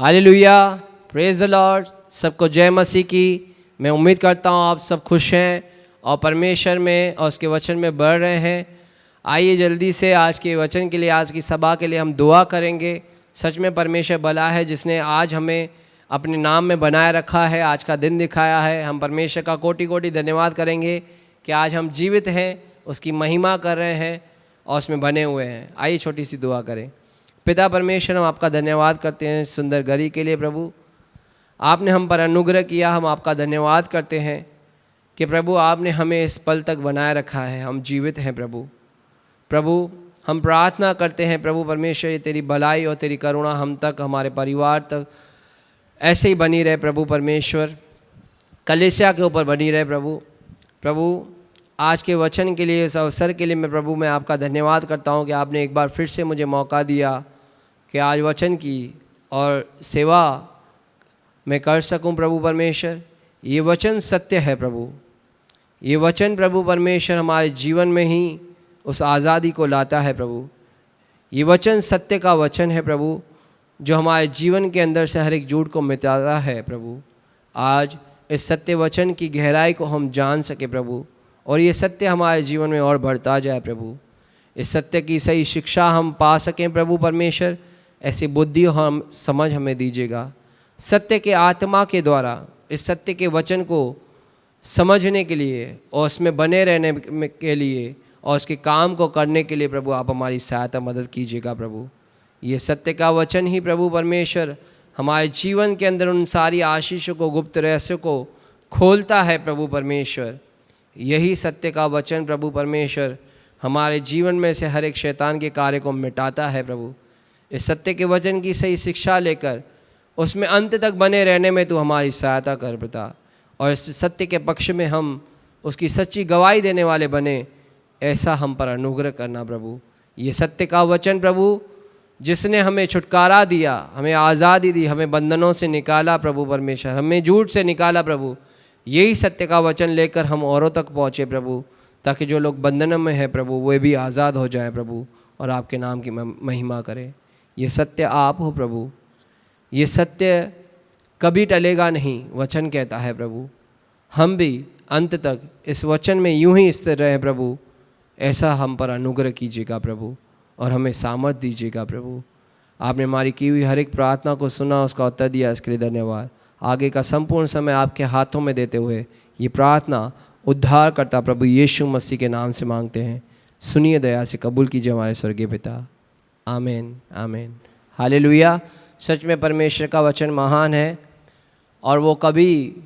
Hallelujah, praise the Lord. सबको जय मसीह की। मैं उम्मीद करता हूँ आप सब खुश हैं और परमेश्वर में और उसके वचन में बढ़ रहे हैं। आइए जल्दी से आज के वचन के लिए, आज की सभा के लिए हम दुआ करेंगे। सच में परमेश्वर भला है जिसने आज हमें अपने नाम में बनाए रखा है, आज का दिन दिखाया है। हम परमेश्वर का कोटि कोटि धन्यवाद करेंगे कि आज हम जीवित हैं, उसकी महिमा कर रहे हैं और उसमें बने हुए हैं। आइए छोटी सी दुआ करें। पिता परमेश्वर, हम आपका धन्यवाद करते हैं सुंदर घड़ी के लिए। प्रभु, आपने हम पर अनुग्रह किया, हम आपका धन्यवाद करते हैं कि प्रभु आपने हमें इस पल तक बनाए रखा है, हम जीवित हैं। प्रभु हम प्रार्थना करते हैं प्रभु परमेश्वर, ये तेरी भलाई और तेरी करुणा हम तक, हमारे परिवार तक ऐसे ही बनी रहे प्रभु परमेश्वर। कलीसिया के ऊपर बनी रहे प्रभु। आज के वचन के लिए, इस अवसर के लिए मैं आपका धन्यवाद करता हूँ कि आपने एक बार फिर से मुझे मौका दिया कि आज वचन की और सेवा मैं कर सकूं प्रभु परमेश्वर। ये वचन सत्य है प्रभु, ये वचन प्रभु परमेश्वर हमारे जीवन में ही उस आज़ादी को लाता है प्रभु। ये वचन सत्य का वचन है प्रभु, जो हमारे जीवन के अंदर से हर एक झूठ को मिटाता है प्रभु। आज इस सत्य वचन की गहराई को हम जान सके प्रभु, और ये सत्य हमारे जीवन में और बढ़ता जाए प्रभु। इस सत्य की सही शिक्षा हम पा सकें प्रभु परमेश्वर, ऐसी बुद्धि हम समझ हमें दीजिएगा। सत्य के आत्मा के द्वारा इस सत्य के वचन को समझने के लिए और उसमें बने रहने के लिए और उसके काम को करने के लिए प्रभु आप हमारी सहायता मदद कीजिएगा प्रभु। ये सत्य का वचन ही प्रभु परमेश्वर हमारे जीवन के अंदर उन सारी आशीषों को, गुप्त रहस्यों को खोलता है प्रभु परमेश्वर। यही सत्य का वचन प्रभु परमेश्वर हमारे जीवन में से हर एक शैतान के कार्य को मिटाता है प्रभु। इस सत्य के वचन की सही शिक्षा लेकर उसमें अंत तक बने रहने में तू हमारी सहायता कर पिता, और इस सत्य के पक्ष में हम उसकी सच्ची गवाही देने वाले बने, ऐसा हम पर अनुग्रह करना प्रभु। ये सत्य का वचन प्रभु जिसने हमें छुटकारा दिया, हमें आज़ादी दी, हमें बंधनों से निकाला प्रभु परमेश्वर, हमें झूठ से निकाला प्रभु। यही सत्य का वचन लेकर हम औरों तक पहुँचे प्रभु, ताकि जो लोग बंधन में हैं प्रभु वे भी आज़ाद हो जाए प्रभु और आपके नाम की महिमा करें। ये सत्य आप हो प्रभु, ये सत्य कभी टलेगा नहीं, वचन कहता है प्रभु। हम भी अंत तक इस वचन में यूं ही स्थिर रहे प्रभु, ऐसा हम पर अनुग्रह कीजिएगा प्रभु, और हमें सामर्थ दीजिएगा प्रभु। आपने हमारी की हुई हर एक प्रार्थना को सुना, उसका उत्तर दिया, इसके लिए धन्यवाद। आगे का संपूर्ण समय आपके हाथों में देते हुए ये प्रार्थना उद्धार करता प्रभु यीशु मसीह के नाम से मांगते हैं। सुनिए, दया से कबूल कीजिए हमारे स्वर्गीय पिता। आमीन आमीन। हालेलुया। सच में परमेश्वर का वचन महान है और वो कभी,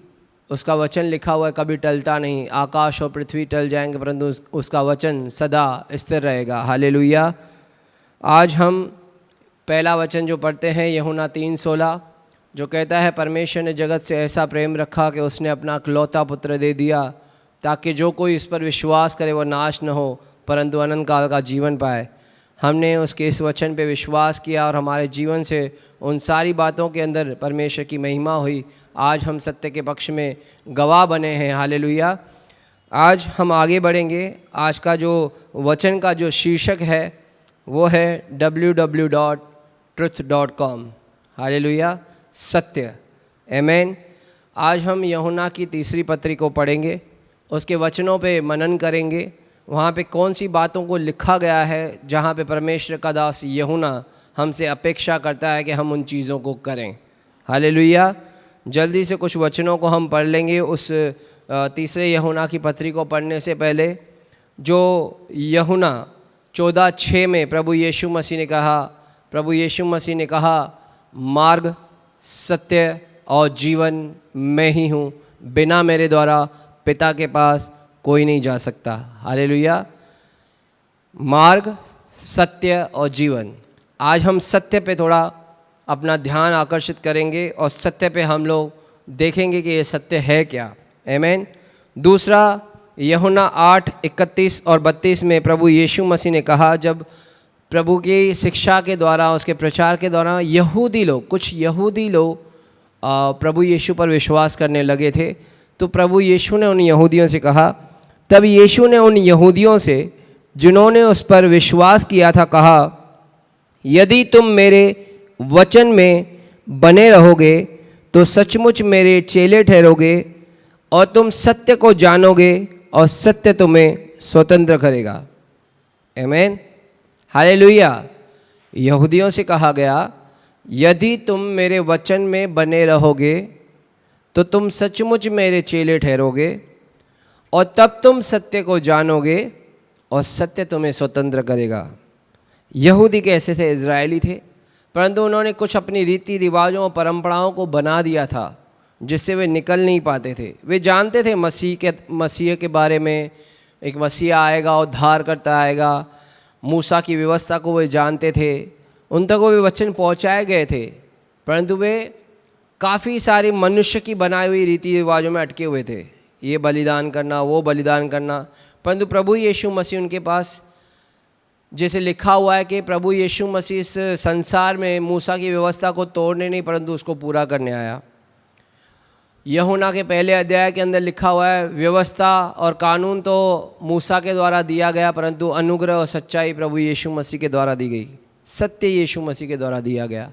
उसका वचन लिखा हुआ है, कभी टलता नहीं। आकाश और पृथ्वी टल जाएंगे परंतु उसका वचन सदा स्थिर रहेगा। हालेलुया। आज हम पहला वचन जो पढ़ते हैं यूहन्ना 3:16, जो कहता है परमेश्वर ने जगत से ऐसा प्रेम रखा कि उसने अपना इकलौता पुत्र दे दिया, ताकि जो कोई इस पर विश्वास करे वो नाश न हो परंतु अनंत काल का जीवन पाए। हमने उसके इस वचन पे विश्वास किया और हमारे जीवन से उन सारी बातों के अंदर परमेश्वर की महिमा हुई। आज हम सत्य के पक्ष में गवाह बने हैं। हालेलुया। आज हम आगे बढ़ेंगे। आज का जो वचन का जो शीर्षक है वो है www.truth.com। हालेलुया, सत्य। आमीन। आज हम यूहन्ना की तीसरी पत्री को पढ़ेंगे, उसके वचनों पे मनन करेंगे। वहाँ पे कौन सी बातों को लिखा गया है जहाँ पे परमेश्वर का दास यूहन्ना हमसे अपेक्षा करता है कि हम उन चीज़ों को करें। हालेलुया। जल्दी से कुछ वचनों को हम पढ़ लेंगे। उस तीसरे यूहन्ना की पत्री को पढ़ने से पहले, जो यूहन्ना 14:6 में प्रभु यीशु मसीह ने कहा, मार्ग, सत्य और जीवन मैं ही हूँ, बिना मेरे द्वारा पिता के पास कोई नहीं जा सकता। हालेलुया। मार्ग, सत्य और जीवन। आज हम सत्य पे थोड़ा अपना ध्यान आकर्षित करेंगे और सत्य पे हम लोग देखेंगे कि ये सत्य है क्या। आमीन। दूसरा, यूहन्ना 8:31 और 32 में प्रभु यीशु मसीह ने कहा, जब प्रभु की शिक्षा के द्वारा, उसके प्रचार के द्वारा कुछ यहूदी लोग प्रभु यीशु पर विश्वास करने लगे थे, तो प्रभु यीशु ने उन यहूदियों से कहा, तब यीशु ने उन यहूदियों से जिन्होंने उस पर विश्वास किया था कहा, यदि तुम मेरे वचन में बने रहोगे तो सचमुच मेरे चेले ठहरोगे और तुम सत्य को जानोगे और सत्य तुम्हें स्वतंत्र करेगा। आमीन, हालेलुया। यहूदियों से कहा गया, यदि तुम मेरे वचन में बने रहोगे तो तुम सचमुच मेरे चेले ठहरोगे और तब तुम सत्य को जानोगे और सत्य तुम्हें स्वतंत्र करेगा। यहूदी कैसे थे? इजरायली थे, परंतु उन्होंने कुछ अपनी रीति रिवाजों और परंपराओं को बना दिया था जिससे वे निकल नहीं पाते थे। वे जानते थे मसीह के बारे में, एक मसीह आएगा, उद्धार करता आएगा, मूसा की व्यवस्था को वे जानते थे, उन तक वो वचन पहुंचाए गए थे, परंतु वे काफ़ी सारी मनुष्य की बनाई हुई रीति रिवाजों में अटके हुए थे। ये बलिदान करना, वो बलिदान करना, परंतु प्रभु यीशु मसीह उनके पास, जैसे लिखा हुआ है कि प्रभु यीशु मसीह इस संसार में मूसा की व्यवस्था को तोड़ने नहीं परंतु उसको पूरा करने आया। यूहन्ना के पहले अध्याय के अंदर लिखा हुआ है, व्यवस्था और कानून तो मूसा के द्वारा दिया गया परंतु अनुग्रह और सच्चाई प्रभु यीशु मसीह के द्वारा दी गई, सत्य यीशु मसीह के द्वारा दिया गया।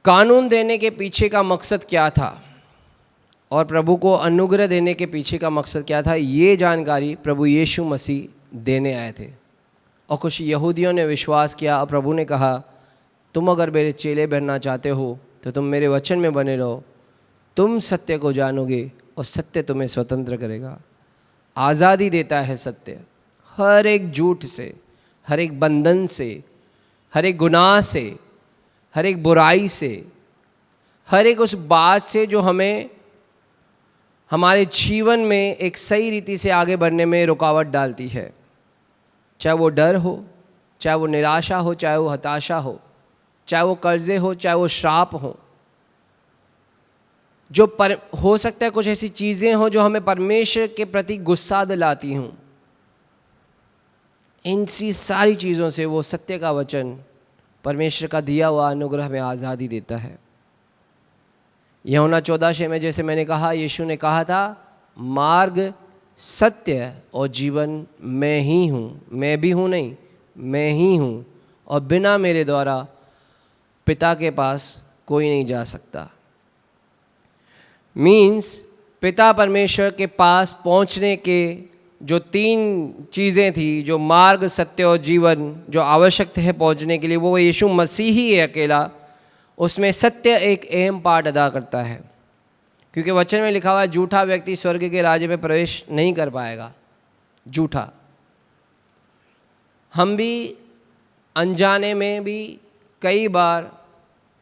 कानून देने के पीछे का मकसद क्या था और प्रभु को अनुग्रह देने के पीछे का मकसद क्या था, ये जानकारी प्रभु यीशु मसीह देने आए थे। और कुछ यहूदियों ने विश्वास किया और प्रभु ने कहा, तुम अगर मेरे चेले बनना चाहते हो तो तुम मेरे वचन में बने रहो, तुम सत्य को जानोगे और सत्य तुम्हें स्वतंत्र करेगा। आज़ादी देता है सत्य, हर एक झूठ से, हर एक बंधन से, हर एक गुनाह से, हर एक बुराई से, हर एक उस बात से जो हमें हमारे जीवन में एक सही रीति से आगे बढ़ने में रुकावट डालती है। चाहे वो डर हो, चाहे वो निराशा हो, चाहे वो हताशा हो, चाहे वो कर्जे हो, चाहे वो श्राप हो, हो सकता है कुछ ऐसी चीज़ें हो जो हमें परमेश्वर के प्रति गुस्सा दिलाती हों। इन सारी चीज़ों से वो सत्य का वचन, परमेश्वर का दिया हुआ अनुग्रह में आज़ादी देता है। यूहन्ना 14 में जैसे मैंने कहा, यीशु ने कहा था, मार्ग, सत्य और जीवन मैं ही हूँ, मैं भी हूँ नहीं, मैं ही हूँ, और बिना मेरे द्वारा पिता के पास कोई नहीं जा सकता। मीन्स पिता परमेश्वर के पास पहुँचने के जो 3 चीज़ें थी, जो मार्ग, सत्य और जीवन जो आवश्यक है पहुँचने के लिए, वो यीशु मसीह ही है अकेला। उसमें सत्य एक अहम पार्ट अदा करता है, क्योंकि वचन में लिखा हुआ है, झूठा व्यक्ति स्वर्ग के राज्य में प्रवेश नहीं कर पाएगा। झूठा, हम भी अनजाने में भी कई बार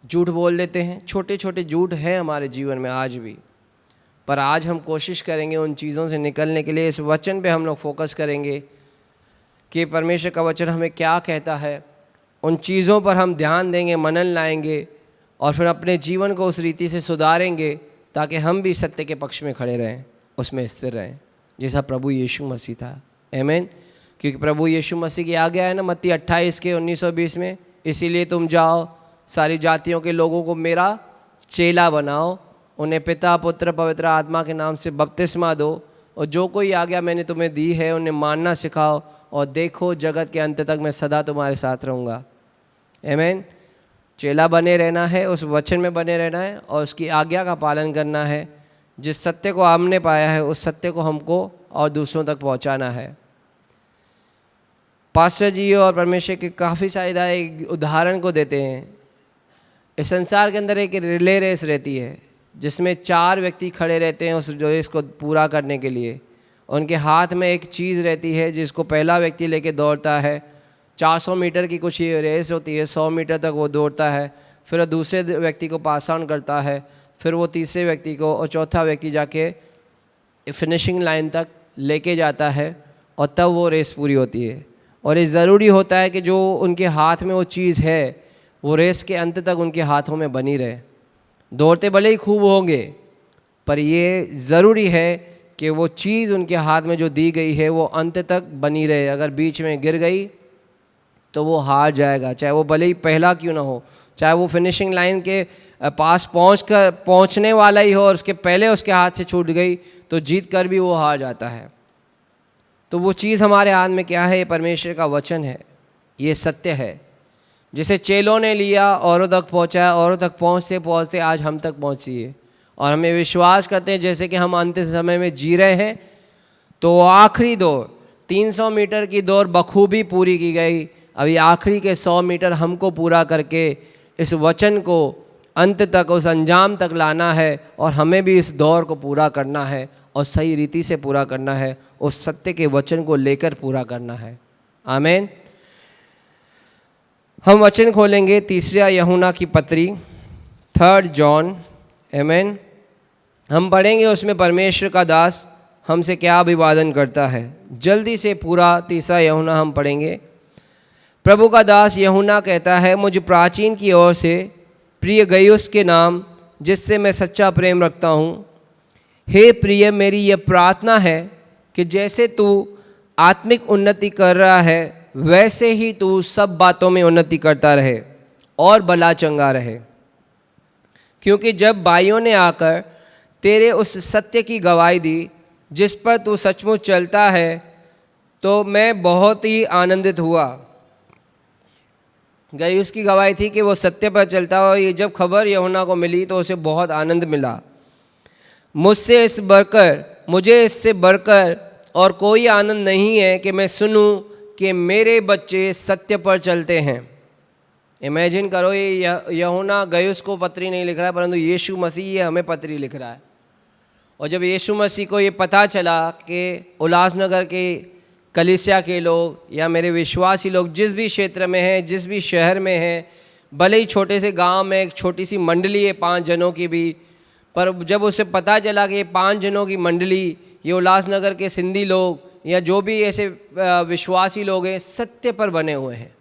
झूठ बोल देते हैं। छोटे छोटे झूठ हैं हमारे जीवन में आज भी, पर आज हम कोशिश करेंगे उन चीज़ों से निकलने के लिए। इस वचन पे हम लोग फोकस करेंगे कि परमेश्वर का वचन हमें क्या कहता है, उन चीज़ों पर हम ध्यान देंगे, मनन लाएंगे और फिर अपने जीवन को उस रीति से सुधारेंगे ताकि हम भी सत्य के पक्ष में खड़े रहें, उसमें स्थिर रहें, जैसा प्रभु यीशु मसीह था। आमीन। क्योंकि प्रभु यीशु मसीह की आज्ञा है ना, मत्ती 28 के 19-20 में, इसीलिए तुम जाओ, सारी जातियों के लोगों को मेरा चेला बनाओ, उन्हें पिता, पुत्र, पवित्र आत्मा के नाम से बपतिस्मा दो, और जो कोई आज्ञा मैंने तुम्हें दी है उन्हें मानना सिखाओ, और देखो जगत के अंत तक मैं सदा तुम्हारे साथ रहूँगा। आमीन। चेला बने रहना है, उस वचन में बने रहना है और उसकी आज्ञा का पालन करना है। जिस सत्य को हमने पाया है उस सत्य को हमको और दूसरों तक पहुंचाना है। पास्टर जी और परमेश्वर के काफ़ी सारे उदाहरण को देते हैं। इस संसार के अंदर एक रिले रेस रहती है जिसमें 4 व्यक्ति खड़े रहते हैं उस रेस को पूरा करने के लिए। उनके हाथ में एक चीज़ रहती है जिसको पहला व्यक्ति लेके दौड़ता है। 400 मीटर की कुछ ये रेस होती है, 100 मीटर तक वो दौड़ता है, फिर दूसरे व्यक्ति को पास ऑन करता है, फिर वो तीसरे व्यक्ति को और चौथा व्यक्ति जाके फिनिशिंग लाइन तक लेके जाता है और तब वो रेस पूरी होती है। और ये ज़रूरी होता है कि जो उनके हाथ में वो चीज़ है वो रेस के अंत तक उनके हाथों में बनी रहे। दौड़ते भले ही खूब होंगे पर ये ज़रूरी है कि वो चीज़ उनके हाथ में जो दी गई है वो अंत तक बनी रहे। अगर बीच में गिर गई तो वो हार जाएगा, चाहे वो भले ही पहला क्यों ना हो, चाहे वो फिनिशिंग लाइन के पास पहुंचने वाला ही हो और उसके पहले उसके हाथ से छूट गई तो जीत कर भी वो हार जाता है। तो वो चीज़ हमारे हाथ में क्या है? ये परमेश्वर का वचन है, ये सत्य है। जिसे चेलों ने लिया, औरों तक पहुंचाया, औरों तक पहुंचते पहुंचते आज हम तक पहुंची है। और हमें विश्वास करते हैं जैसे कि हम अंतिम समय में जी रहे हैं, तो वो आखिरी दौड़ 300 मीटर की दौड़ बखूबी पूरी की गई। अभी आखिरी के 100 मीटर हमको पूरा करके इस वचन को अंत तक, उस अंजाम तक लाना है, और हमें भी इस दौड़ को पूरा करना है और सही रीति से पूरा करना है, उस सत्य के वचन को लेकर पूरा करना है। आमीन। हम वचन खोलेंगे तीसरा यूहन्ना की पत्री, 3 जॉन। आमीन। हम पढ़ेंगे उसमें परमेश्वर का दास हमसे क्या अभिवादन करता है। जल्दी से पूरा तीसरा यूहन्ना हम पढ़ेंगे। प्रभु का दास यूहन्ना कहता है, मुझ प्राचीन की ओर से प्रिय गयुस के नाम, जिससे मैं सच्चा प्रेम रखता हूँ, हे प्रिय, मेरी यह प्रार्थना है कि जैसे तू आत्मिक उन्नति कर रहा है, वैसे ही तू सब बातों में उन्नति करता रहे और भला चंगा रहे। क्योंकि जब भाइयों ने आकर तेरे उस सत्य की गवाही दी जिस पर तू सचमुच चलता है, तो मैं बहुत ही आनंदित हुआ। गई उसकी गवाही थी कि वो सत्य पर चलता हो। ये जब खबर यूहन्ना को मिली तो उसे बहुत आनंद मिला। मुझे इससे बढ़कर और कोई आनंद नहीं है कि मैं सुनूं कि मेरे बच्चे सत्य पर चलते हैं। इमेजिन करो, ये यूहन्ना गयुस को पत्री नहीं लिख रहा है, परंतु यीशु मसीह ये हमें पत्री लिख रहा है। और जब यीशु मसीह को ये पता चला कि उल्लासनगर के कलीसिया के लोग या मेरे विश्वासी लोग जिस भी क्षेत्र में हैं, जिस भी शहर में हैं, भले ही छोटे से गांव में एक छोटी सी मंडली है 5 जनों की भी, पर जब उसे पता चला कि ये 5 जनों की मंडली, ये उल्लासनगर के सिंधी लोग या जो भी ऐसे विश्वासी लोग हैं, सत्य पर बने हुए हैं,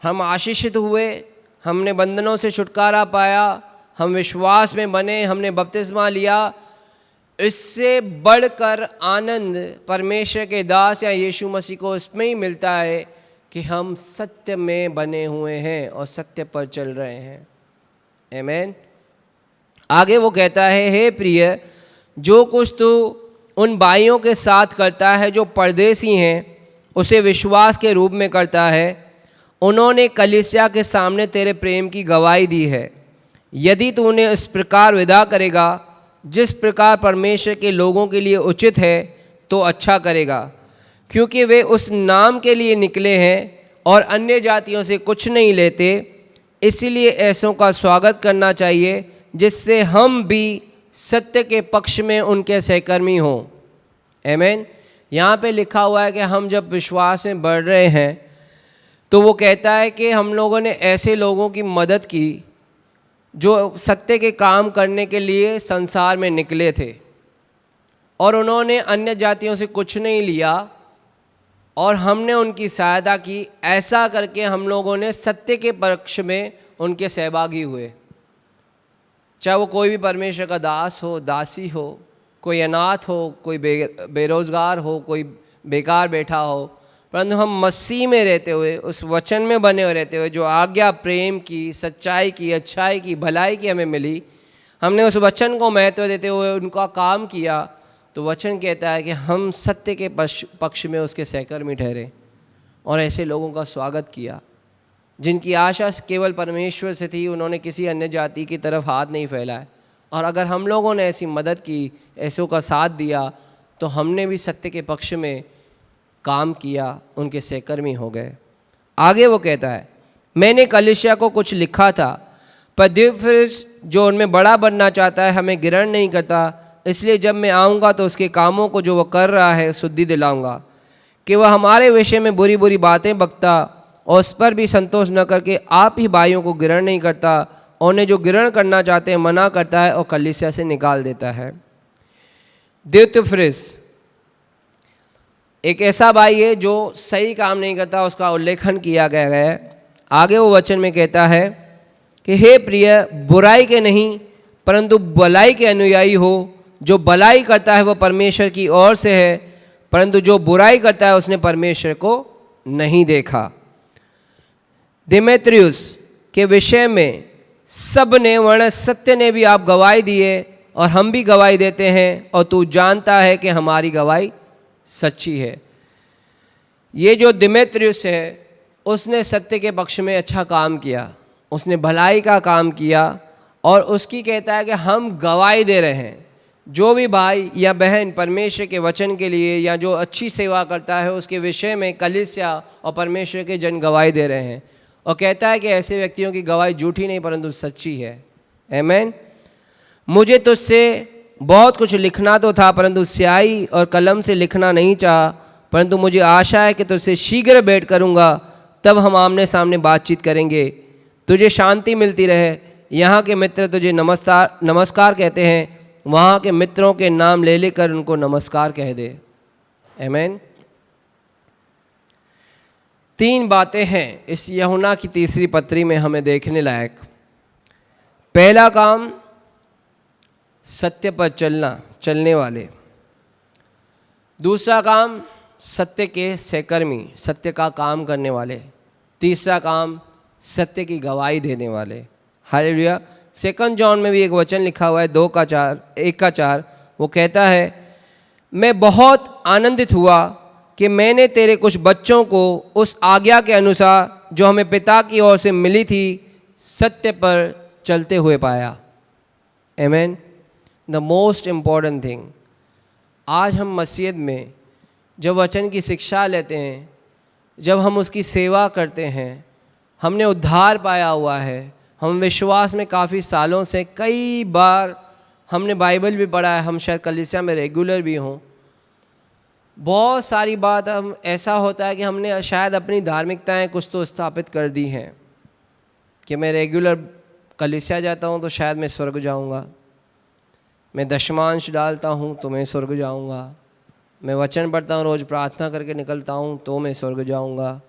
हम आशीषित हुए, हमने बंधनों से छुटकारा पाया, हम विश्वास में बने, हमने बपतिस्मा लिया। इससे बढ़कर आनंद परमेश्वर के दास या यीशु मसीह को इसमें ही मिलता है कि हम सत्य में बने हुए हैं और सत्य पर चल रहे हैं। आमीन। आगे वो कहता है, हे प्रिय, जो कुछ तू उन भाइयों के साथ करता है जो परदेसी हैं, उसे विश्वास के रूप में करता है। उन्होंने कलीसिया के सामने तेरे प्रेम की गवाही दी है। यदि तू उन्हें इस प्रकार विदा करेगा जिस प्रकार परमेश्वर के लोगों के लिए उचित है, तो अच्छा करेगा, क्योंकि वे उस नाम के लिए निकले हैं और अन्य जातियों से कुछ नहीं लेते। इसीलिए ऐसों का स्वागत करना चाहिए, जिससे हम भी सत्य के पक्ष में उनके सहकर्मी हों। आमीन। यहाँ पे लिखा हुआ है कि हम जब विश्वास में बढ़ रहे हैं, तो वो कहता है कि हम लोगों ने ऐसे लोगों की मदद की जो सत्य के काम करने के लिए संसार में निकले थे, और उन्होंने अन्य जातियों से कुछ नहीं लिया और हमने उनकी सहायता की। ऐसा करके हम लोगों ने सत्य के पक्ष में उनके सहभागी हुए। चाहे वो कोई भी परमेश्वर का दास हो, दासी हो, कोई अनाथ हो, कोई बेरोज़गार हो, कोई बेकार बैठा हो, परंतु हम मसीह में रहते हुए, उस वचन में बने हुए रहते हुए, जो आज्ञा प्रेम की, सच्चाई की, अच्छाई की, भलाई की हमें मिली, हमने उस वचन को महत्व देते हुए उनका काम किया, तो वचन कहता है कि हम सत्य के पक्ष में उसके सहकर्मी ठहरे और ऐसे लोगों का स्वागत किया जिनकी आशा केवल परमेश्वर से थी। उन्होंने किसी अन्य जाति की तरफ हाथ नहीं फैलाया, और अगर हम लोगों ने ऐसी मदद की, ऐसों का साथ दिया, तो हमने भी सत्य के पक्ष में काम किया, उनके सहकर्मी हो गए। आगे वो कहता है, मैंने कलीसिया को कुछ लिखा था, पर दिव्यफिरिस जो उनमें बड़ा बनना चाहता है हमें ग्रहण नहीं करता। इसलिए जब मैं आऊँगा तो उसके कामों को जो वह कर रहा है शुद्धि दिलाऊंगा, कि वह हमारे विषय में बुरी बुरी बातें बकता और उस पर भी संतोष न करके आप ही भाइयों को ग्रहण नहीं करता, और उन्हें जो ग्रहण करना चाहते हैं मना करता है और कलीसिया से निकाल देता है। दिव्यफिरिस एक ऐसा भाई है जो सही काम नहीं करता, उसका उल्लेखन किया गया है। आगे वो वचन में कहता है कि हे प्रिय, बुराई के नहीं परंतु भलाई के अनुयायी हो। जो भलाई करता है वह परमेश्वर की ओर से है, परंतु जो बुराई करता है उसने परमेश्वर को नहीं देखा। दिमेत्रियुस के विषय में सब ने, वर्ण सत्य ने भी आप गवाही दिए और हम भी गवाही देते हैं, और तू जानता है कि हमारी गवाही सच्ची है। ये जो दिमेत्रियुस है, उसने सत्य के पक्ष में अच्छा काम किया, उसने भलाई का काम किया, और उसकी कहता है कि हम गवाही दे रहे हैं। जो भी भाई या बहन परमेश्वर के वचन के लिए या जो अच्छी सेवा करता है उसके विषय में कलीसिया और परमेश्वर के जन गवाही दे रहे हैं, और कहता है कि ऐसे व्यक्तियों की गवाही झूठी नहीं परंतु सच्ची है। आमीन। मुझे तुझसे बहुत कुछ लिखना तो था परंतु स्याही और कलम से लिखना नहीं चाहा, परंतु मुझे आशा है कि तुझसे शीघ्र भेंट करूँगा, तब हम आमने सामने बातचीत करेंगे। तुझे शांति मिलती रहे। यहाँ के मित्र तुझे नमस्कार कहते हैं, वहाँ के मित्रों के नाम ले लेकर उनको नमस्कार कह दे। आमीन। 3 बातें हैं इस यूहन्ना की तीसरी पत्री में हमें देखने लायक। पहला काम, सत्य पर चलने वाले। दूसरा काम, सत्य के सहकर्मी, सत्य का काम करने वाले। तीसरा काम, सत्य की गवाही देने वाले। हालेलुया। 2 जॉन में भी एक वचन लिखा हुआ है 1:4, वो कहता है, मैं बहुत आनंदित हुआ कि मैंने तेरे कुछ बच्चों को उस आज्ञा के अनुसार जो हमें पिता की ओर से मिली थी सत्य पर चलते हुए पाया। आमीन। द मोस्ट इम्पॉर्टेंट थिंग, आज हम मसीहत में जब वचन की शिक्षा लेते हैं, जब हम उसकी सेवा करते हैं, हमने उद्धार पाया हुआ है, हम विश्वास में काफ़ी सालों से कई बार हमने बाइबल भी पढ़ा है, हम शायद कलीसिया में रेगुलर भी हों, बहुत सारी बात हम ऐसा होता है कि हमने शायद अपनी धार्मिकताएं कुछ तो स्थापित कर दी हैं कि मैं रेगुलर कलीसिया जाता हूं तो शायद मैं स्वर्ग जाऊंगा, मैं दशमांश डालता हूं तो मैं स्वर्ग जाऊंगा, मैं वचन पढ़ता हूं, रोज़ प्रार्थना करके निकलता हूं तो मैं स्वर्ग जाऊंगा,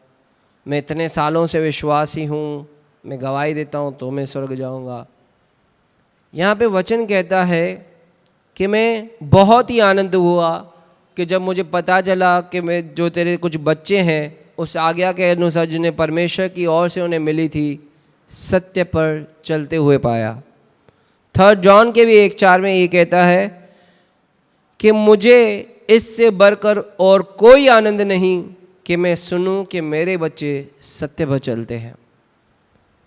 मैं इतने सालों से विश्वासी हूं, मैं गवाही देता हूं तो मैं स्वर्ग जाऊंगा। यहाँ पे वचन कहता है कि मैं बहुत ही आनंद हुआ कि जब मुझे पता चला कि मैं जो तेरे कुछ बच्चे हैं उस आज्ञा के अनुसार जिन्हें परमेश्वर की ओर से उन्हें मिली थी सत्य पर चलते हुए पाया। 3 जॉन के भी 1:4 में ये कहता है कि मुझे इससे बढ़कर और कोई आनंद नहीं कि मैं सुनूं कि मेरे बच्चे सत्य पर चलते हैं।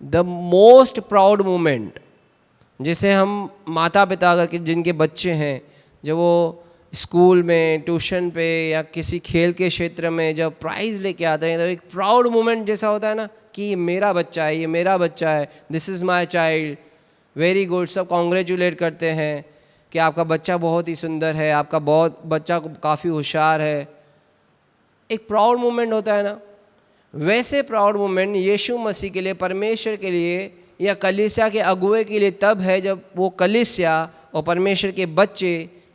द मोस्ट प्राउड मोमेंट, जिसे हम माता पिता अगर जिनके बच्चे हैं, जब वो स्कूल में, ट्यूशन पे या किसी खेल के क्षेत्र में जब प्राइज़ लेके आते हैं तो एक प्राउड मोमेंट जैसा होता है ना कि ये मेरा बच्चा है, ये मेरा बच्चा है, this is my child, very good, सब कॉन्ग्रेचुलेट करते हैं कि आपका बच्चा बहुत ही सुंदर है, आपका बच्चा काफ़ी होशियार है। एक प्राउड मोमेंट होता है ना, वैसे प्राउड मोमेंट यीशु मसीह के लिए, परमेश्वर के लिए या कलीसिया के अगुवे के लिए तब है जब वो कलीसिया और परमेश्वर के बच्चे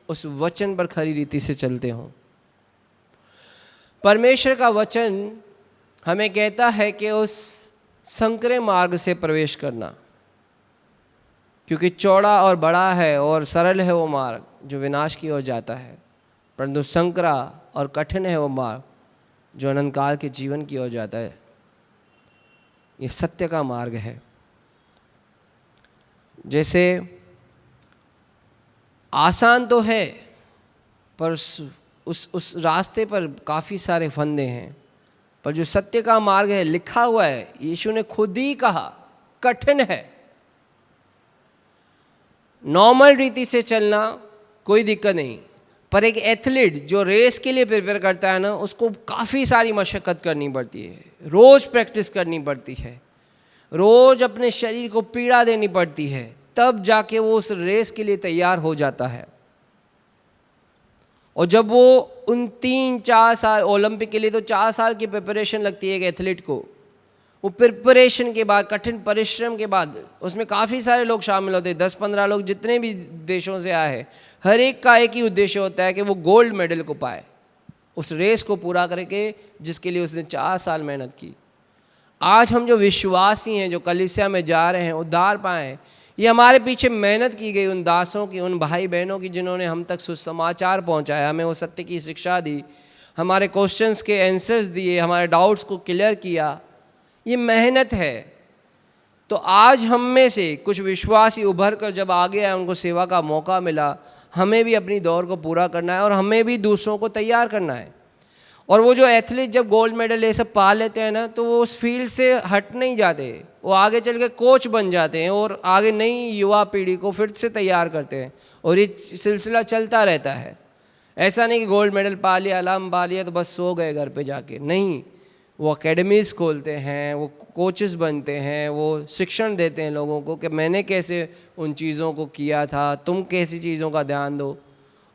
उस वचन पर खरी रीति से चलते हों। परमेश्वर का वचन हमें कहता है कि उस संकरे मार्ग से प्रवेश करना, क्योंकि चौड़ा और बड़ा है और सरल है वो मार्ग जो विनाश की ओर जाता है, परंतु संकरा और कठिन है वो मार्ग जो अनंत काल के जीवन की ओर जाता है। ये सत्य का मार्ग है। जैसे आसान तो है पर उस रास्ते पर काफ़ी सारे फंदे हैं, पर जो सत्य का मार्ग है लिखा हुआ है, यीशु ने खुद ही कहा कठिन है। नॉर्मल रीति से चलना कोई दिक्कत नहीं, पर एक एथलीट जो रेस के लिए प्रिपेयर करता है ना, उसको काफ़ी सारी मशक्क़त करनी पड़ती है, रोज़ प्रैक्टिस करनी पड़ती है, रोज़ अपने शरीर को पीड़ा देनी पड़ती है, तब जाके वो उस रेस के लिए तैयार हो जाता है। और जब वो उन 3-4 साल, ओलंपिक के लिए तो 4 साल की प्रिपरेशन लगती है एक एथलीट को, वो प्रिपरेशन के बाद, कठिन परिश्रम के बाद, उसमें काफ़ी सारे लोग शामिल होते हैं, 10-15 लोग जितने भी देशों से आए हैं, हर एक का एक ही उद्देश्य होता है कि वो गोल्ड मेडल को पाए, उस रेस को पूरा करके जिसके लिए उसने 4 साल मेहनत की। आज हम जो विश्वासी हैं, जो कलीसिया में जा रहे हैं, उद्धार पाएँ, ये हमारे पीछे मेहनत की गई उन दासों की, उन भाई बहनों की जिन्होंने हम तक सुसमाचार पहुंचाया, हमें वो सत्य की शिक्षा दी, हमारे क्वेश्चंस के आंसर्स दिए, हमारे डाउट्स को क्लियर किया। ये मेहनत है। तो आज हम में से कुछ विश्वासी उभर कर जब आगे आए, उनको सेवा का मौका मिला, हमें भी अपनी दौड़ को पूरा करना है और हमें भी दूसरों को तैयार करना है। और वो जो एथलीट जब गोल्ड मेडल ये सब पा लेते हैं ना, तो वो उस फील्ड से हट नहीं जाते, वो आगे चल के कोच बन जाते हैं और आगे नई युवा पीढ़ी को फिर से तैयार करते हैं, और ये सिलसिला चलता रहता है। ऐसा नहीं कि गोल्ड मेडल पा लिया, अलार्म पा लिया तो बस सो गए घर पे जाके, नहीं, वो एकेडमीज़ खोलते हैं, वो कोचेस बनते हैं, वो शिक्षण देते हैं लोगों को कि मैंने कैसे उन चीज़ों को किया था, तुम कैसी चीज़ों का ध्यान दो।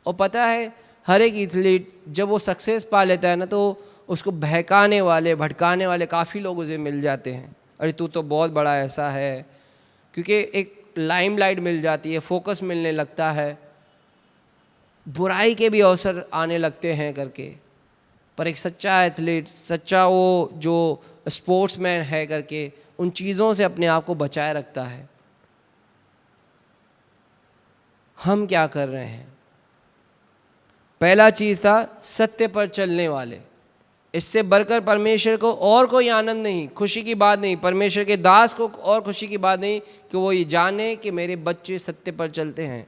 और पता है हर एक एथलीट जब वो सक्सेस पा लेता है ना, तो उसको बहकाने वाले भटकाने वाले काफ़ी लोग उसे मिल जाते हैं, अरे तू तो बहुत बड़ा ऐसा है, क्योंकि एक लाइमलाइट मिल जाती है, फोकस मिलने लगता है, बुराई के भी अवसर आने लगते हैं करके। पर एक सच्चा एथलीट, सच्चा वो जो स्पोर्ट्समैन है करके, उन चीज़ों से अपने आप को बचाए रखता है। हम क्या कर रहे हैं? पहला चीज़ था सत्य पर चलने वाले। इससे बढ़कर परमेश्वर को और कोई आनंद नहीं, खुशी की बात नहीं, परमेश्वर के दास को और खुशी की बात नहीं कि वो ये जाने कि मेरे बच्चे सत्य पर चलते हैं।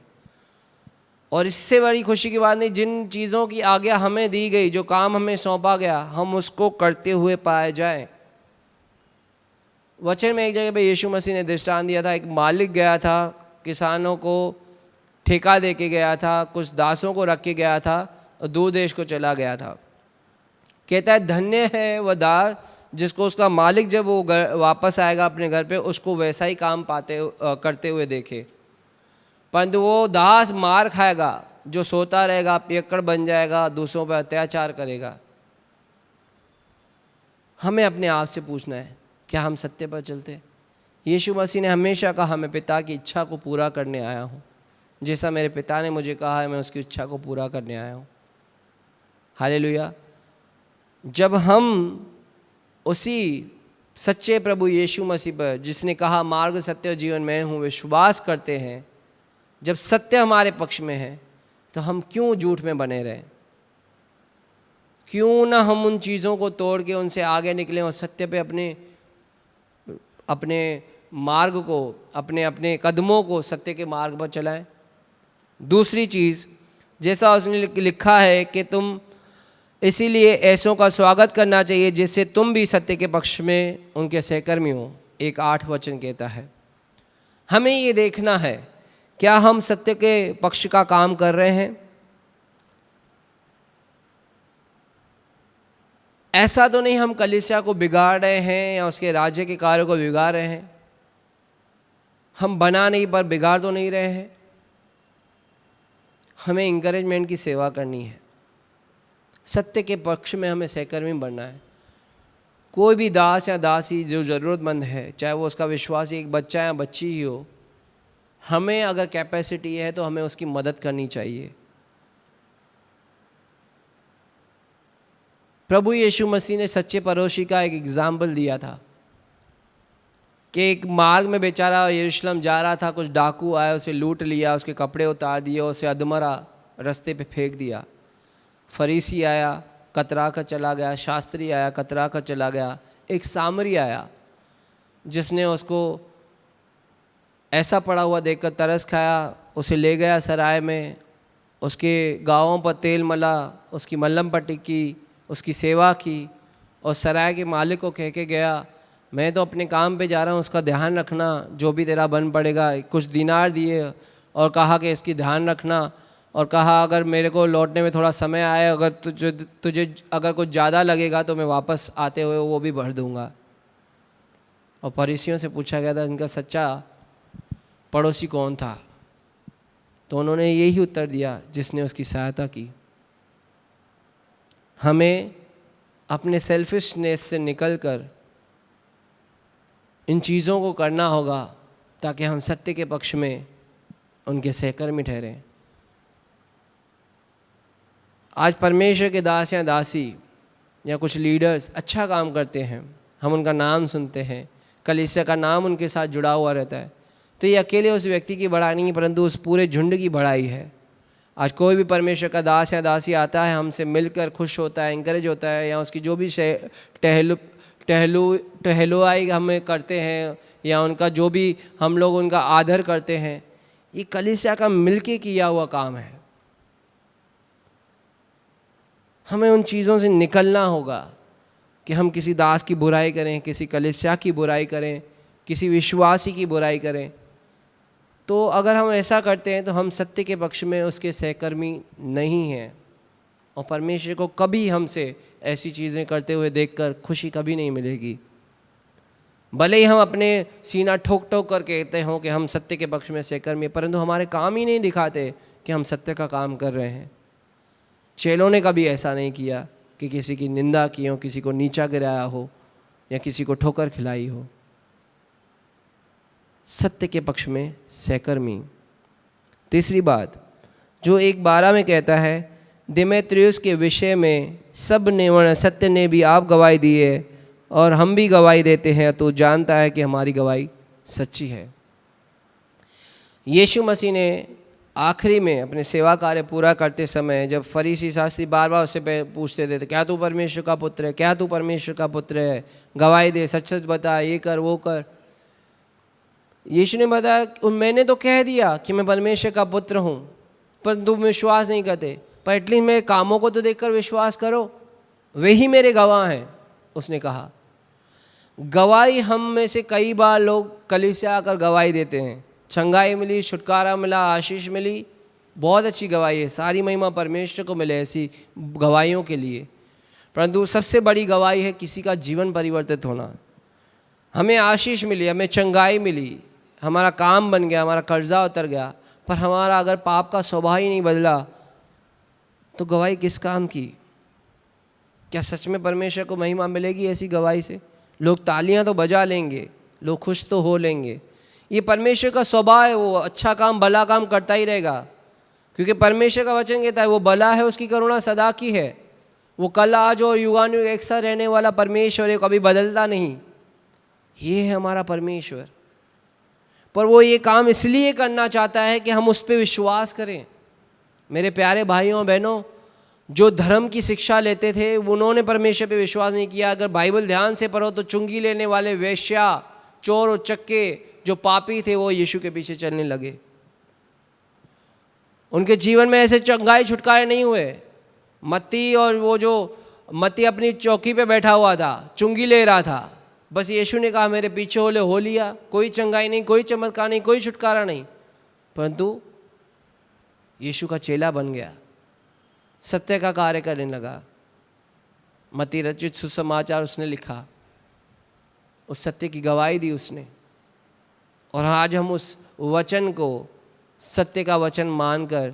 और इससे बड़ी खुशी की बात नहीं, जिन चीज़ों की आज्ञा हमें दी गई, जो काम हमें सौंपा गया, हम उसको करते हुए पाए जाएं। वचन में एक जगह पे यीशु मसीह ने दृष्टांत दिया था, एक मालिक गया था, किसानों को ठेका दे के गया था, कुछ दासों को रख के गया था और दूर देश को चला गया था। कहता है धन्य है वह दास जिसको उसका मालिक जब वो वापस आएगा अपने घर पे, उसको वैसा ही काम करते हुए देखे। परंतु वो दास मार खाएगा, जो सोता रहेगा, पियक्कड़ बन जाएगा, दूसरों पर अत्याचार करेगा। हमें अपने आप से पूछना है, क्या हम सत्य पर चलते हैं? यीशु मसीह ने हमेशा कहा, मैं पिता की इच्छा को पूरा करने आया हूँ, जैसा मेरे पिता ने मुझे कहा है मैं उसकी इच्छा को पूरा करने आया हूँ। हालेलुया। जब हम उसी सच्चे प्रभु यीशु मसीह पर, जिसने कहा मार्ग सत्य और जीवन मैं हूँ, विश्वास करते हैं, जब सत्य हमारे पक्ष में है, तो हम क्यों झूठ में बने रहें? क्यों ना हम उन चीज़ों को तोड़ के उनसे आगे निकलें और सत्य पे अपने मार्ग को, अपने कदमों को सत्य के मार्ग पर चलाएं। दूसरी चीज़, जैसा उसने लिखा है कि तुम इसीलिए ऐसों का स्वागत करना चाहिए जिससे तुम भी सत्य के पक्ष में उनके सहकर्मी हो। 1:8 वचन कहता है। हमें ये देखना है, क्या हम सत्य के पक्ष का काम कर रहे हैं? ऐसा तो नहीं हम कलीसिया को बिगाड़ रहे हैं या उसके राज्य के कार्यों को बिगाड़ रहे हैं। हम बना नहीं पर बिगाड़ तो नहीं रहे हैं। हमें इंकरेजमेंट की सेवा करनी है, सत्य के पक्ष में हमें सहकर्मी बनना है। कोई भी दास या दासी जो ज़रूरतमंद है, चाहे वो उसका विश्वासी एक बच्चा या बच्ची ही हो, हमें अगर कैपेसिटी है तो हमें उसकी मदद करनी चाहिए। प्रभु यीशु मसीह ने सच्चे पड़ोसी का एक एग्जाम्पल दिया था कि एक मार्ग में बेचारा यरूशलेम जा रहा था, कुछ डाकू आए, उसे लूट लिया, उसके कपड़े उतार दिए, उसे अधमरा रास्ते पे फेंक दिया। फरीसी आया, कतरा कर चला गया, शास्त्री आया, कतरा कर चला गया। एक सामरी आया जिसने उसको ऐसा पड़ा हुआ देखकर तरस खाया, उसे ले गया सराय में, उसके गाँवों पर तेल मला, उसकी मल्लम पट्टी की, उसकी सेवा की, और सराय के मालिक को कह के गया, मैं तो अपने काम पे जा रहा हूँ, उसका ध्यान रखना, जो भी तेरा बन पड़ेगा। कुछ दिनार दिए और कहा कि इसकी ध्यान रखना, और कहा अगर मेरे को लौटने में थोड़ा समय आए, अगर तुझे अगर कुछ ज़्यादा लगेगा तो मैं वापस आते हुए वो भी भर दूँगा। और फरीसियों से पूछा गया था इनका सच्चा पड़ोसी कौन था, तो उन्होंने यही उत्तर दिया, जिसने उसकी सहायता की। हमें अपने सेल्फिशनेस से निकलकर इन चीज़ों को करना होगा ताकि हम सत्य के पक्ष में उनके सहकर्मी ठहरें। आज परमेश्वर के दास या दासी या कुछ लीडर्स अच्छा काम करते हैं, हम उनका नाम सुनते हैं, कलीसिया का नाम उनके साथ जुड़ा हुआ रहता है, तो ये अकेले उस व्यक्ति की बढ़ाई नहीं, परंतु उस पूरे झुंड की बढ़ाई है। आज कोई भी परमेश्वर का दास या दासी आता है, हमसे मिलकर खुश होता है, इंकरेज होता है, या उसकी जो भी टहलुआई हमें करते हैं, या उनका जो भी हम लोग उनका आदर करते हैं, ये कलीसिया का मिलके किया हुआ काम है। हमें उन चीज़ों से निकलना होगा कि हम किसी दास की बुराई करें, किसी कलीसिया की बुराई करें, किसी विश्वासी की बुराई करें। तो अगर हम ऐसा करते हैं तो हम सत्य के पक्ष में उसके सहकर्मी नहीं हैं, और परमेश्वर को कभी हमसे ऐसी चीज़ें करते हुए देखकर खुशी कभी नहीं मिलेगी। भले ही हम अपने सीना ठोक ठोक कर कहते हों कि हम सत्य के पक्ष में सहकर्मी हैं, परंतु हमारे काम ही नहीं दिखाते कि हम सत्य का काम कर रहे हैं। चेलों ने कभी ऐसा नहीं किया कि किसी की निंदा की हो, किसी को नीचा गिराया हो या किसी को ठोकर खिलाई हो। सत्य के पक्ष में सहकर्मी। तीसरी बात जो 1:12 में कहता है, देमेत्रियुस के विषय में सब ने सत्य ने भी आप गवाही दी है और हम भी गवाही देते हैं, तो जानता है कि हमारी गवाही सच्ची है। यीशु मसीह ने आखिरी में अपने सेवा कार्य पूरा करते समय जब फरीसी शास्त्री बार बार उससे पूछते थे, क्या तू परमेश्वर का पुत्र है, क्या तू परमेश्वर का पुत्र है, गवाही दे, सच सच बता, ये कर वो कर। यीशु ने बताया, मैंने तो कह दिया कि मैं परमेश्वर का पुत्र हूँ, पर तुम विश्वास नहीं करते, पर एटलीस्ट मेरे कामों को तो देखकर विश्वास करो, वे ही मेरे गवाह हैं। उसने कहा, गवाही हम में से कई बार लोग कलीसिया आकर गवाही देते हैं, चंगाई मिली, छुटकारा मिला, आशीष मिली, बहुत अच्छी गवाही है, सारी महिमा परमेश्वर को मिले ऐसी गवाहियों के लिए। परंतु सबसे बड़ी गवाही है किसी का जीवन परिवर्तित होना। हमें आशीष मिली, हमें चंगाई मिली, हमारा काम बन गया, हमारा कर्जा उतर गया, पर हमारा अगर पाप का स्वभाव ही नहीं बदला तो गवाही किस काम की? क्या सच में परमेश्वर को महिमा मिलेगी ऐसी गवाही से? लोग तालियां तो बजा लेंगे, लोग खुश तो हो लेंगे, ये परमेश्वर का स्वभाव है, वो अच्छा काम भला काम करता ही रहेगा, क्योंकि परमेश्वर का वचन कहता है वो भला है, उसकी करुणा सदा की है, वो कल आज और युगानुयुग एक साथ रहने वाला परमेश्वर है, कभी बदलता नहीं। ये है हमारा परमेश्वर। पर वो ये काम इसलिए करना चाहता है कि हम उस पर विश्वास करें। मेरे प्यारे भाइयों और बहनों, जो धर्म की शिक्षा लेते थे उन्होंने परमेश्वर पे विश्वास नहीं किया। अगर बाइबल ध्यान से पढ़ो तो चुंगी लेने वाले, वेश्या, चोर, उचक्के, जो पापी थे वो यीशु के पीछे चलने लगे। उनके जीवन में ऐसे चंगाई छुटकारे नहीं हुए। मत्ती, और वो जो मत्ती अपनी चौकी पे बैठा हुआ था, चुंगी ले रहा था, बस यीशु ने कहा मेरे पीछे हो लिया, कोई चंगाई नहीं, कोई चमत्कार नहीं, कोई छुटकारा नहीं, परंतु यीशु का चेला बन गया, सत्य का कार्य करने लगा। मत्ती रचित सुसमाचार उसने लिखा, उस सत्य की गवाही दी उसने, और आज हम उस वचन को सत्य का वचन मानकर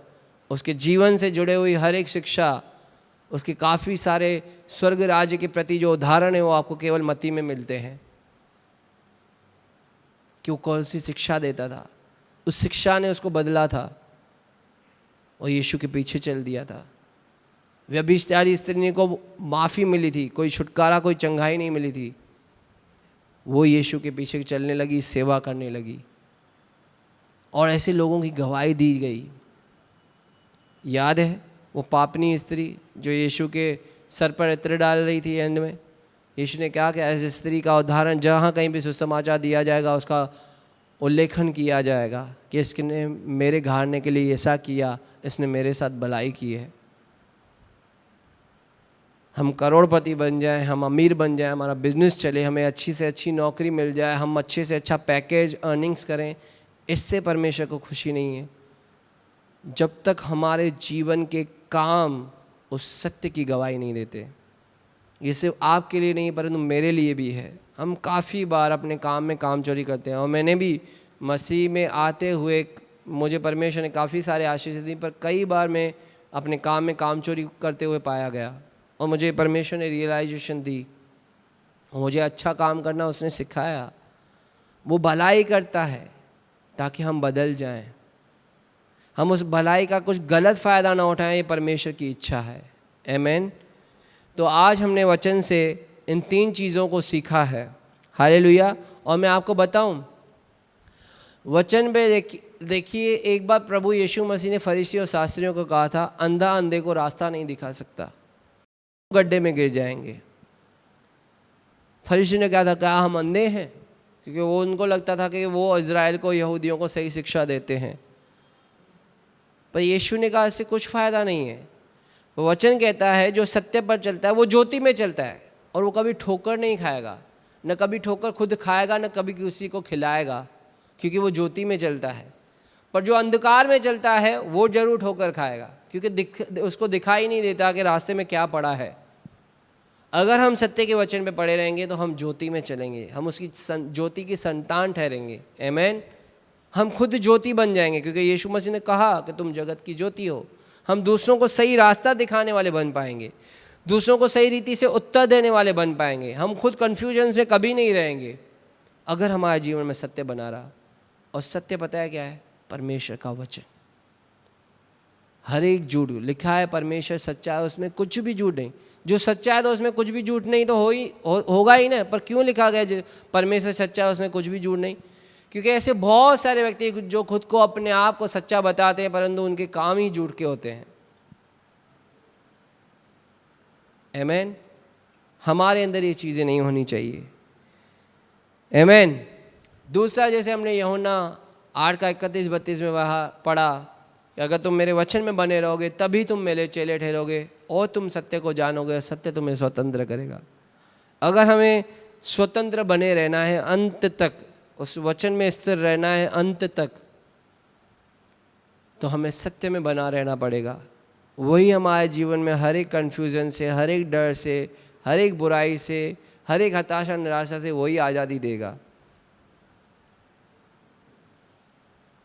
उसके जीवन से जुड़े हुई हर एक शिक्षा, उसके काफ़ी सारे स्वर्ग राज्य के प्रति जो उदाहरण है वो आपको केवल मत्ती में मिलते हैं कि वो कौन सी शिक्षा देता था। उस शिक्षा ने उसको बदला था और यीशु के पीछे चल दिया था। व्यभिचारी स्त्री को माफ़ी मिली थी, कोई छुटकारा, कोई चंगाई नहीं मिली थी, वो यीशु के पीछे चलने लगी, सेवा करने लगी, और ऐसे लोगों की गवाही दी गई। याद है वो पापनी स्त्री जो यीशु के सर पर इत्र डाल रही थी एंड में? यीशु ने क्या किया? ऐसी स्त्री का उदाहरण जहाँ कहीं भी सुसमाचार दिया जाएगा उसका उल्लेखन किया जाएगा कि इसने मेरे घाड़ने के लिए ऐसा किया, इसने मेरे साथ भलाई की है। हम करोड़पति बन जाएं, हम अमीर बन जाएं, हमारा बिजनेस चले, हमें अच्छी से अच्छी नौकरी मिल जाए, हम अच्छे से अच्छा पैकेज अर्निंग्स करें, इससे परमेश्वर को खुशी नहीं है जब तक हमारे जीवन के काम उस सत्य की गवाही नहीं देते। ये सिर्फ आपके लिए नहीं परंतु मेरे लिए भी है। हम काफ़ी बार अपने काम में काम चोरी करते हैं, और मैंने भी मसीह में आते हुए मुझे परमेश्वर ने काफ़ी सारे आशीष दी, पर कई बार मैं अपने काम में काम चोरी करते हुए पाया गया, और मुझे परमेश्वर ने रियलाइजेशन दी, मुझे अच्छा काम करना उसने सिखाया। वो भलाई करता है ताकि हम बदल जाएं, हम उस भलाई का कुछ गलत फ़ायदा ना उठाएं, ये परमेश्वर की इच्छा है। आमीन। तो आज हमने वचन से इन 3 चीज़ों को सीखा है। हालेलुया। और मैं आपको बताऊं, वचन पे देखिए, एक बार प्रभु यीशु मसीह ने फरीसी और शास्त्रियों को कहा था, अंधा अंधे को रास्ता नहीं दिखा सकता, गड्ढे में गिर जाएंगे। फरीसी ने कहा था, क्या हम अंधे हैं? क्योंकि वो उनको लगता था कि वो इज़राइल को, यहूदियों को सही शिक्षा देते हैं। पर यीशु ने कहा इससे कुछ फ़ायदा नहीं है। वो वचन कहता है जो सत्य पर चलता है वो ज्योति में चलता है, और वो कभी ठोकर नहीं खाएगा, न कभी ठोकर खुद खाएगा, न कभी किसी को खिलाएगा, क्योंकि वो ज्योति में चलता है। पर जो अंधकार में चलता है वो जरूर ठोकर खाएगा, क्योंकि उसको दिखाई नहीं देता कि रास्ते में क्या पड़ा है। अगर हम सत्य के वचन पे पड़े रहेंगे तो हम ज्योति में चलेंगे, हम उसकी ज्योति की संतान ठहरेंगे। आमीन। हम खुद ज्योति बन जाएंगे, क्योंकि यीशु मसीह ने कहा कि तुम जगत की ज्योति हो। हम दूसरों को सही रास्ता दिखाने वाले बन पाएंगे, दूसरों को सही रीति से उत्तर देने वाले बन पाएंगे। हम खुद कन्फ्यूजन में कभी नहीं रहेंगे अगर हमारे जीवन में सत्य बना रहा। और सत्य पता है क्या है? परमेश्वर का वचन। हर एक झूठ लिखा है, परमेश्वर सच्चा है, उसमें कुछ भी झूठ नहीं। जो सच्चा है तो उसमें कुछ भी झूठ नहीं तो होगा ही ना। पर क्यों लिखा गया जो परमेश्वर सच्चा है उसमें कुछ भी झूठ नहीं? क्योंकि ऐसे बहुत सारे व्यक्ति जो खुद को अपने आप को सच्चा बताते हैं, परंतु उनके काम ही झूठ के होते हैं। आमीन। हमारे अंदर ये चीज़ें नहीं होनी चाहिए। आमीन। दूसरा, जैसे हमने यूहन्ना 8:31-32 में वहाँ पढ़ा कि अगर तुम मेरे वचन में बने रहोगे तभी तुम मेरे चेले ठहरोगे और तुम सत्य को जानोगे, सत्य तुम्हें स्वतंत्र करेगा। अगर हमें स्वतंत्र बने रहना है अंत तक, उस वचन में स्थिर रहना है अंत तक, तो हमें सत्य में बना रहना पड़ेगा। वही हमारे जीवन में हर एक कन्फ्यूज़न से, हर एक डर से, हर एक बुराई से, हर एक हताशा निराशा से वही आज़ादी देगा।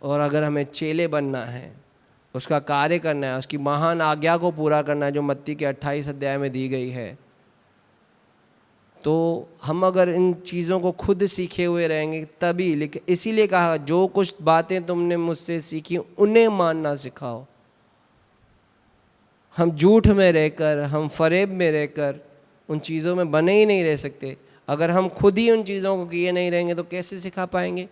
और अगर हमें चेले बनना है, उसका कार्य करना है, उसकी महान आज्ञा को पूरा करना है जो मत्ती के 28 अध्याय में दी गई है, तो हम अगर इन चीज़ों को खुद सीखे हुए रहेंगे तभी। लेकिन इसीलिए कहा जो कुछ बातें तुमने मुझसे सीखी उन्हें मानना सिखाओ। हम झूठ में रहकर, हम फरेब में रहकर उन चीज़ों में बने ही नहीं रह सकते। अगर हम खुद ही उन चीज़ों को किए नहीं रहेंगे तो कैसे सिखा पाएंगे?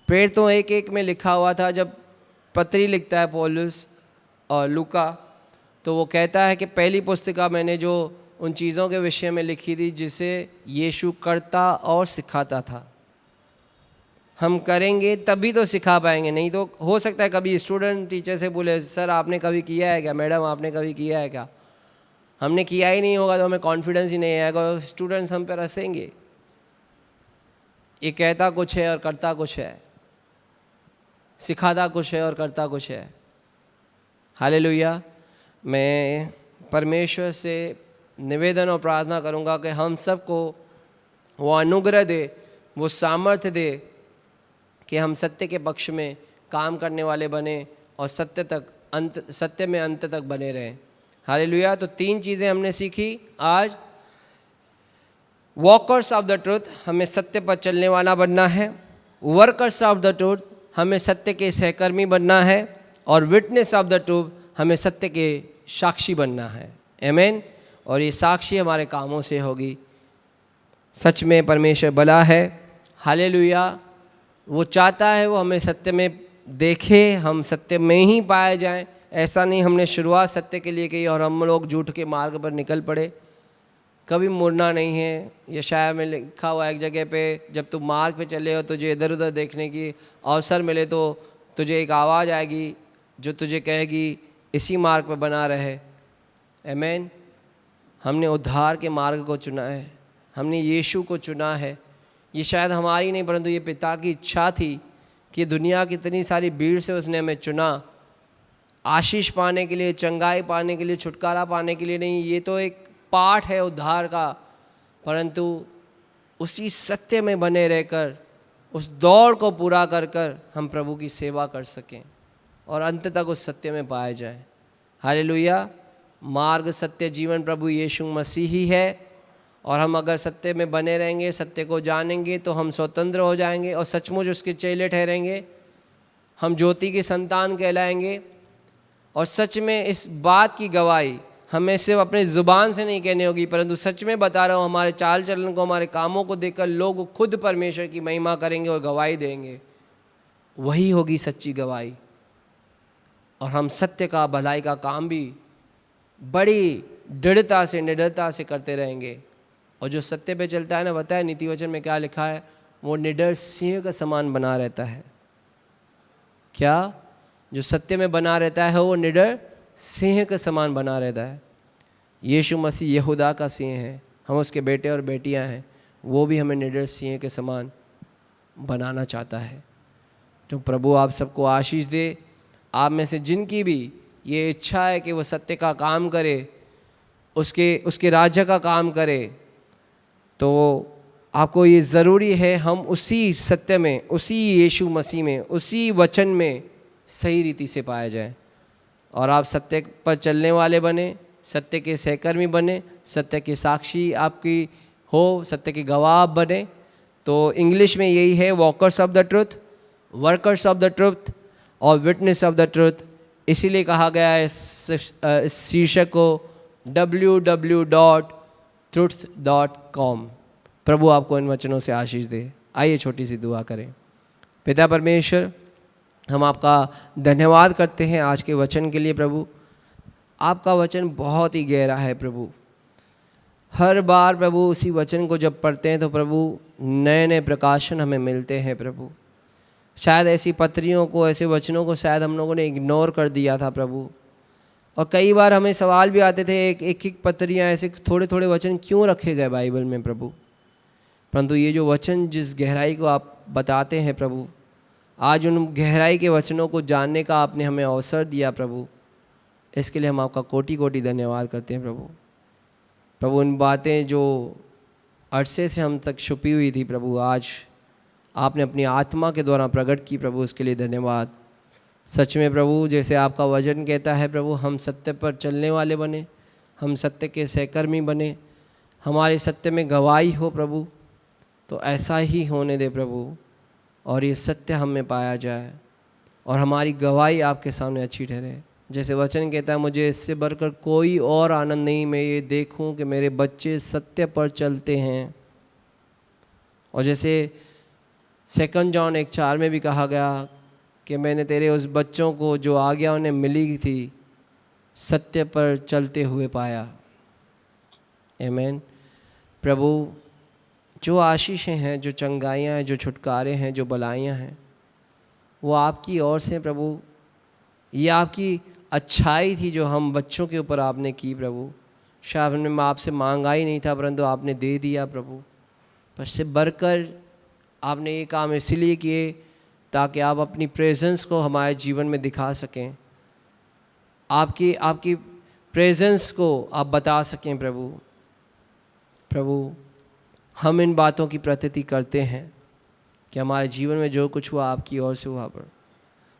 पेड़ तो एक एक में लिखा हुआ था। जब पत्री लिखता है पौलुस और लूका, तो वो कहता है कि पहली पुस्तिका मैंने जो उन चीज़ों के विषय में लिखी थी जिसे यीशु करता और सिखाता था। हम करेंगे तभी तो सिखा पाएंगे, नहीं तो हो सकता है कभी स्टूडेंट टीचर से बोले, सर आपने कभी किया है क्या, मैडम आपने कभी किया है क्या। हमने किया ही नहीं होगा तो हमें कॉन्फिडेंस ही नहीं आएगा और स्टूडेंट्स हम पर हंसेंगे। ये कहता कुछ है और करता कुछ है, सिखाता कुछ है और करता कुछ है। हालेलुया। मैं परमेश्वर से निवेदन और प्रार्थना करूंगा कि हम सबको वो अनुग्रह दे, वो सामर्थ्य दे कि हम सत्य के पक्ष में काम करने वाले बने और सत्य में अंत तक बने रहें। हालेलुया। तो 3 चीज़ें हमने सीखी आज। वॉकर्स ऑफ द ट्रूथ, हमें सत्य पर चलने वाला बनना है। वर्कर्स ऑफ द ट्रूथ, हमें सत्य के सहकर्मी बनना है। और विटनेस ऑफ द ट्रूथ, हमें सत्य के साक्षी बनना है। आमीन। और ये साक्षी हमारे कामों से होगी। सच में परमेश्वर भला है। हालेलुया। वो चाहता है वो हमें सत्य में देखे, हम सत्य में ही पाए जाएं। ऐसा नहीं हमने शुरुआत सत्य के लिए की और हम लोग झूठ के मार्ग पर निकल पड़े। कभी मुड़ना नहीं है। यशाया में लिखा हुआ एक जगह पे, जब तुम मार्ग पे चले हो तुझे इधर उधर देखने की अवसर मिले तो तुझे एक आवाज़ आएगी जो तुझे कहेगी इसी मार्ग पर बना रहे। आमीन। हमने उद्धार के मार्ग को चुना है, हमने यीशु को चुना है। ये शायद हमारी नहीं परंतु ये पिता की इच्छा थी कि दुनिया की इतनी सारी भीड़ से उसने हमें चुना, आशीष पाने के लिए, चंगाई पाने के लिए, छुटकारा पाने के लिए नहीं। ये तो एक पाठ है उद्धार का, परंतु उसी सत्य में बने रहकर उस दौड़ को पूरा कर कर हम प्रभु की सेवा कर सकें और अंत तक उस सत्य में पाए जाएं। हालेलुया। मार्ग, सत्य, जीवन प्रभु यीशु मसीह ही है। और हम अगर सत्य में बने रहेंगे, सत्य को जानेंगे, तो हम स्वतंत्र हो जाएंगे और सचमुच उसके चेले ठहरेंगे। हम ज्योति की संतान कहलाएंगे। और सच में इस बात की गवाही हमें सिर्फ अपनी ज़ुबान से नहीं कहनी होगी, परंतु सच में बता रहा हूँ, हमारे चाल चलन को, हमारे कामों को देखकर लोग खुद परमेश्वर की महिमा करेंगे और गवाही देंगे। वही होगी सच्ची गवाही। और हम सत्य का, भलाई का काम भी बड़ी दृढ़ता से, निडरता से करते रहेंगे। और जो सत्य पे चलता है ना, बताया नीति वचन में क्या लिखा है, वो निडर सिंह का समान बना रहता है। क्या? जो सत्य में बना रहता है वो निडर सिंह के समान बना रहता है। यीशु मसीह यहूदा का सिंह है, हम उसके बेटे और बेटियां हैं, वो भी हमें निडर सिंह के समान बनाना चाहता है। तो प्रभु आप सबको आशीष दे। आप में से जिनकी भी ये इच्छा है कि वो सत्य का काम करे, उसके राज्य का काम करे, तो आपको ये ज़रूरी है हम उसी सत्य में, उसी यीशु मसीह में, उसी वचन में सही रीति से पाया जाए और आप सत्य पर चलने वाले बने, सत्य के सहकर्मी बने, सत्य के साक्षी आपकी हो, सत्य के गवाह बने। तो इंग्लिश में यही है, walkers of the truth, workers of the truth और विटनेस ऑफ द ट्रुथ। इसीलिए कहा गया है इस शीर्षक को www.truth.com। प्रभु आपको इन वचनों से आशीष दे। आइए छोटी सी दुआ करें। पिता परमेश्वर, हम आपका धन्यवाद करते हैं आज के वचन के लिए। प्रभु आपका वचन बहुत ही गहरा है प्रभु। हर बार प्रभु उसी वचन को जब पढ़ते हैं तो प्रभु नए नए प्रकाशन हमें मिलते हैं प्रभु। शायद ऐसी पत्रियों को, ऐसे वचनों को शायद हम लोगों ने इग्नोर कर दिया था प्रभु, और कई बार हमें सवाल भी आते थे एक एक पत्रियाँ ऐसे थोड़े थोड़े वचन क्यों रखे गए बाइबल में प्रभु। परंतु ये जो वचन जिस गहराई को आप बताते हैं प्रभु, आज उन गहराई के वचनों को जानने का आपने हमें अवसर दिया प्रभु। इसके लिए हम आपका कोटि कोटि धन्यवाद करते हैं प्रभु। प्रभु उन बातें जो अरसे से हम तक छुपी हुई थी प्रभु, आज आपने अपनी आत्मा के द्वारा प्रकट की प्रभु, उसके लिए धन्यवाद। सच में प्रभु जैसे आपका वचन कहता है प्रभु, हम सत्य पर चलने वाले बने, हम सत्य के सहकर्मी बने, हमारे सत्य में गवाही हो प्रभु। तो ऐसा ही होने दे प्रभु, और ये सत्य हम में पाया जाए और हमारी गवाही आपके सामने अच्छी ठहरे। जैसे वचन कहता है, मुझे इससे बढ़कर कोई और आनंद नहीं, मैं ये देखूं कि मेरे बच्चे सत्य पर चलते हैं। और जैसे 2 जॉन 1:4 में भी कहा गया कि मैंने तेरे उस बच्चों को जो आज्ञा उन्हें मिली थी सत्य पर चलते हुए पाया। आमीन। प्रभु जो आशीषें हैं, जो चंगाइयाँ हैं, जो छुटकारे हैं, जो भलाइयाँ हैं, वो आपकी ओर से प्रभु। ये आपकी अच्छाई थी जो हम बच्चों के ऊपर आपने की प्रभु। शायद हमने आपसे मांगा ही नहीं था, परंतु आपने दे दिया प्रभु। पर से बढ़कर आपने ये काम इसीलिए किए ताकि आप अपनी प्रेजेंस को हमारे जीवन में दिखा सकें, आपकी प्रेजेंस को आप बता सकें प्रभु। प्रभु हम इन बातों की प्रतीति करते हैं कि हमारे जीवन में जो कुछ हुआ आपकी ओर से हुआ,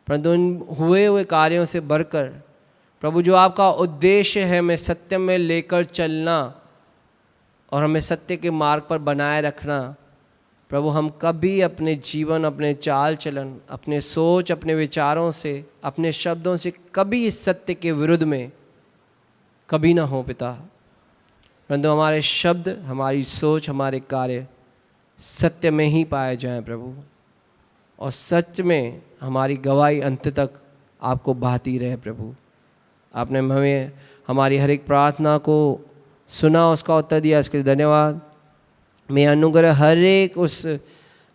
परंतु इन हुए हुए कार्यों से बढ़कर प्रभु जो आपका उद्देश्य है, हमें सत्य में लेकर चलना और हमें सत्य के मार्ग पर बनाए रखना प्रभु, हम कभी अपने जीवन, अपने चाल चलन, अपने सोच, अपने विचारों से, अपने शब्दों से कभी इस सत्य के विरुद्ध में कभी ना हो पिता। परंतु हमारे शब्द, हमारी सोच, हमारे कार्य सत्य में ही पाए जाएं प्रभु, और सच में हमारी गवाही अंत तक आपको बहाती रहे प्रभु। आपने हमें हमारी हर एक प्रार्थना को सुना, उसका उत्तर दिया, इसके लिए धन्यवाद। मैं अनुग्रह हर एक उस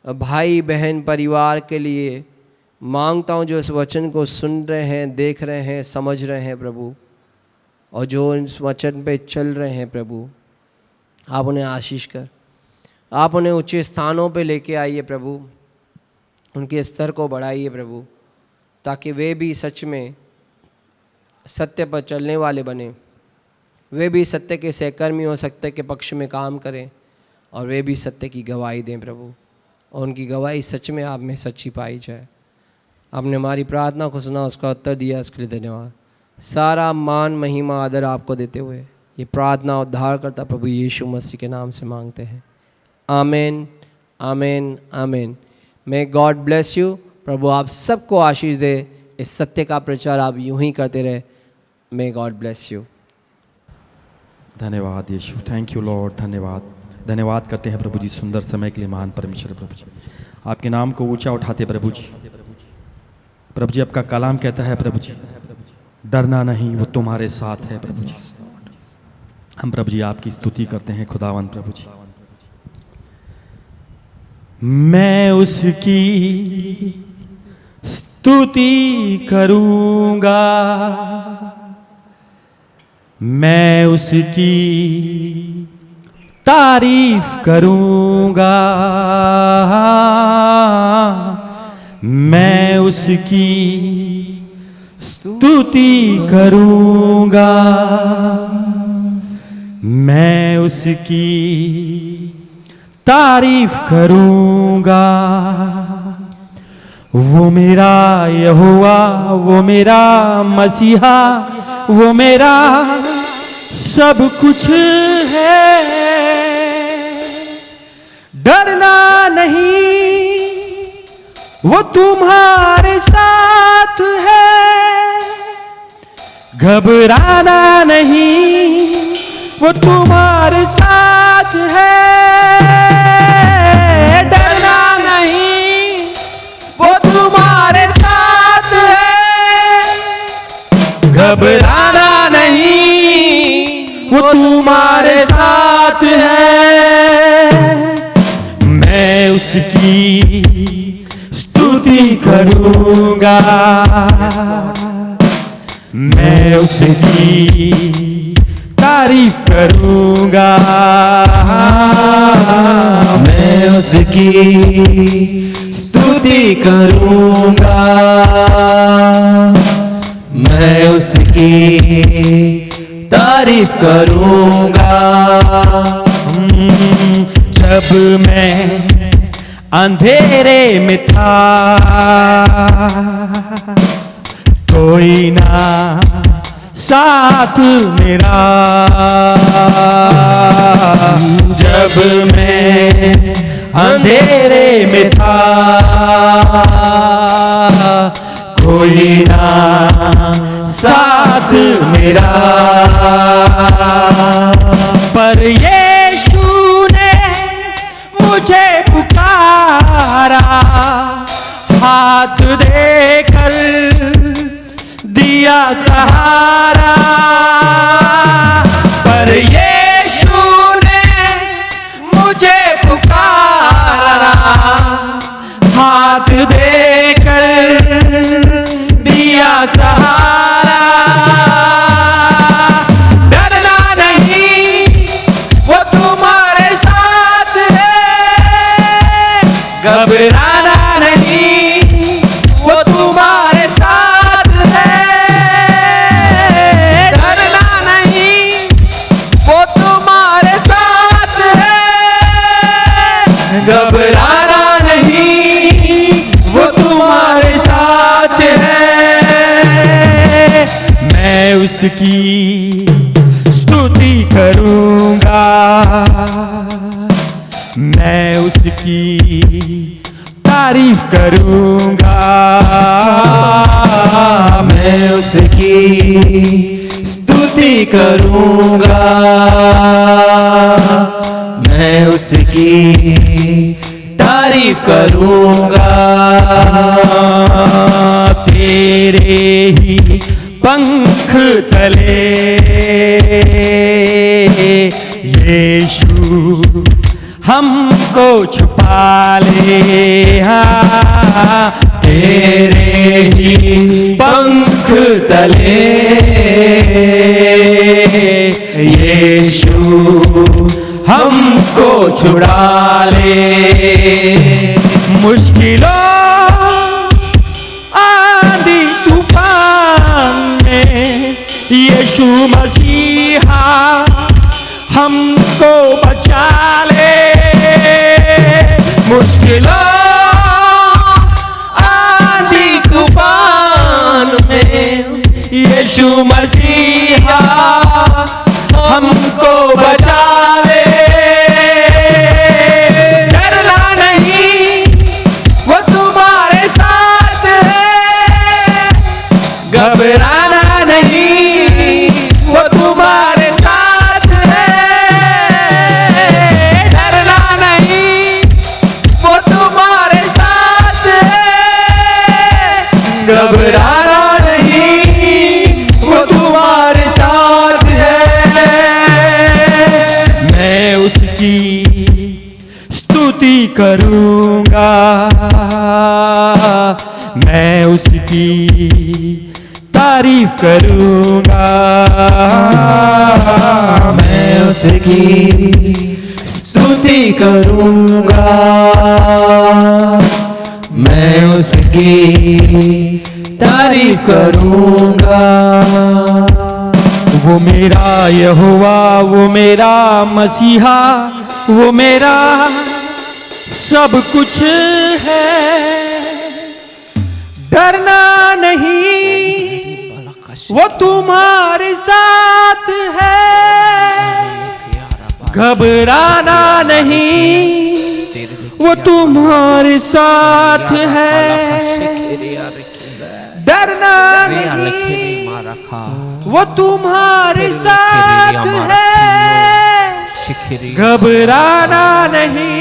भाई बहन परिवार के लिए मांगता हूँ जो इस वचन को सुन रहे हैं, देख रहे हैं, समझ रहे हैं प्रभु, और जो इस वचन पे चल रहे हैं प्रभु। आप उन्हें आशीष कर, आप उन्हें ऊंचे स्थानों पे लेके आइए प्रभु, उनके स्तर को बढ़ाइए प्रभु, ताकि वे भी सच में सत्य पर चलने वाले बने, वे भी सत्य के सहकर्मी हो, सत्य के पक्ष में काम करें, और वे भी सत्य की गवाही दें प्रभु, और उनकी गवाही सच में आप में सच्ची पाई जाए। आपने हमारी प्रार्थना को सुना, उसका उत्तर दिया, इसके लिए धन्यवाद। सारा मान, महिमा, आदर आपको देते हुए ये प्रार्थना उद्धार करता प्रभु यीशु मसीह के नाम से मांगते हैं। आमीन, आमीन, आमीन। May God bless you. प्रभु आप सबको आशीष दे। इस सत्य का प्रचार आप यूं ही करते रहे। मे गॉड ब्लेस यू। धन्यवाद यीशु, थैंक यू लॉर्ड। धन्यवाद करते हैं प्रभु जी सुंदर समय के लिए। महान परमेश्वर प्रभु जी, आपके नाम को ऊंचा उठाते प्रभु जी। प्रभु जी आपका कलाम कहता है प्रभु जी, डरना नहीं, वो तुम्हारे साथ है प्रभु जी। हम प्रभु जी आपकी स्तुति करते हैं खुदावन प्रभु जी। मैं उसकी स्तुति करूंगा, मैं उसकी तारीफ करूंगा, मैं उसकी स्तुति करूंगा, मैं उसकी तारीफ करूंगा। वो मेरा यहोवा, वो मेरा मसीहा, वो मेरा सब कुछ है। डरना नहीं, वो तुम्हारे साथ है। घबराना नहीं, वो तुम्हारे साथ है। डरना नहीं, वो तुम्हारे साथ है। घबराना नहीं, वो तुम्हारे साथ है। मैं उसकी स्तुति करूंगा, मैं उसकी तारीफ करूंगा, मैं उसकी स्तुति करूंगा, मैं उसकी तारीफ करूंगा। जब मैं अंधेरे में था, कोई ना साथ मेरा। जब मैं अंधेरे में था, कोई ना साथ मेरा। पर यीशु ने मुझे पुकारा, हाथ देकर दिया सहारा। पर यीशु ने मुझे पुकारा, हाथ देकर दिया सहारा। डरना नहीं, वो तुम्हारे साथ है। घबराना नहीं, वो तुम्हारे साथ है। डरना नहीं, वो तुम्हारे साथ है। घबराना नहीं, वो तुम्हारे साथ है। मैं उसकी स्तुति करूंगा, मैं उसकी तारीफ करूंगा, मैं उसकी स्तुति करूंगा, मैं उसकी तारीफ करूंगा। तेरे ही पंख तले यीशु हमको छुपा ले। हाँ, तेरे ही पंख तले यीशु हमको छुड़ा ले। मुश्किलों आंधी तूफान में यीशु मसीहा हमको बचा ले। मुश्किलों आंधी तूफान में यीशु मसीहा हमको बचा ले। डरना नहीं, वो तुम्हारे साथ है। घबराना नहीं, वो तुम्हारे साथ है। डरना नहीं, वो तुम्हारे साथ है। घबराना नहीं, वो तुम्हारे साथ है। मैं उसकी स्तुति करूंगा, मैं उसकी तारीफ करूंगा, मैं उसकी स्तुति करूंगा, मैं उसकी तारीफ करूंगा। वो मेरा यहोवा, वो मेरा मसीहा, वो मेरा सब कुछ है। डरना नहीं, वो तुम्हारे साथ है। घबराना नहीं, वो तुम्हारे साथ है। डरना नहीं, वो तुम्हारे साथ है। घबराना नहीं,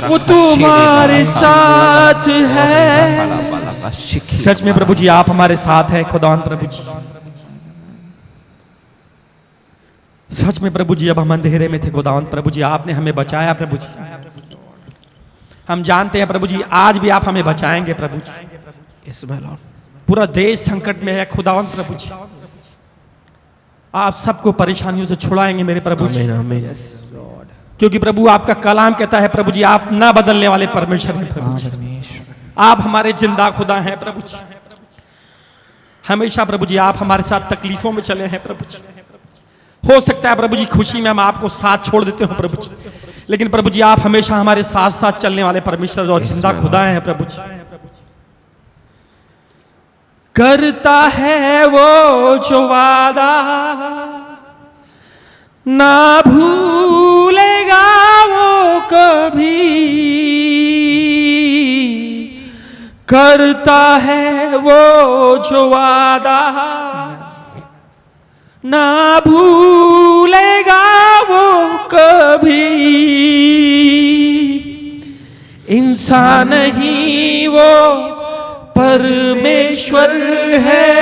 वो तुम्हारे साथ है। सच में प्रभु जी आप हमारे साथ हैं खुदावंद प्रभु जी। सच में प्रभु जी अब हम अंधेरे में थे खुदावंद प्रभु जी, आपने हमें बचाया प्रभु जी। हम जानते हैं प्रभु जी आज भी आप हमें बचाएंगे प्रभु जी। पूरा देश संकट में है खुदावंद प्रभु जी, आप सबको परेशानियों से छुड़ाएंगे मेरे प्रभु जी। क्योंकि प्रभु आपका कलाम कहता है प्रभु जी आप ना बदलने वाले परमेश्वर हैं प्रभु जी। आप हमारे जिंदा खुदा हैं प्रभु जी। हमेशा प्रभु जी आप हमारे साथ तकलीफों में चले हैं प्रभु जी। हो सकता है प्रभु जी खुशी में हम आपको साथ छोड़ देते हो प्रभु जी, लेकिन प्रभु जी आप हमेशा हमारे साथ साथ चलने वाले परमेश्वर और जिंदा खुदा हैं प्रभु जी। करता है वो जो वादा ना भूलेगा वो कभी। करता है वो जो वादा ना भूलेगा वो कभी। इंसान नहीं वो परमेश्वर है,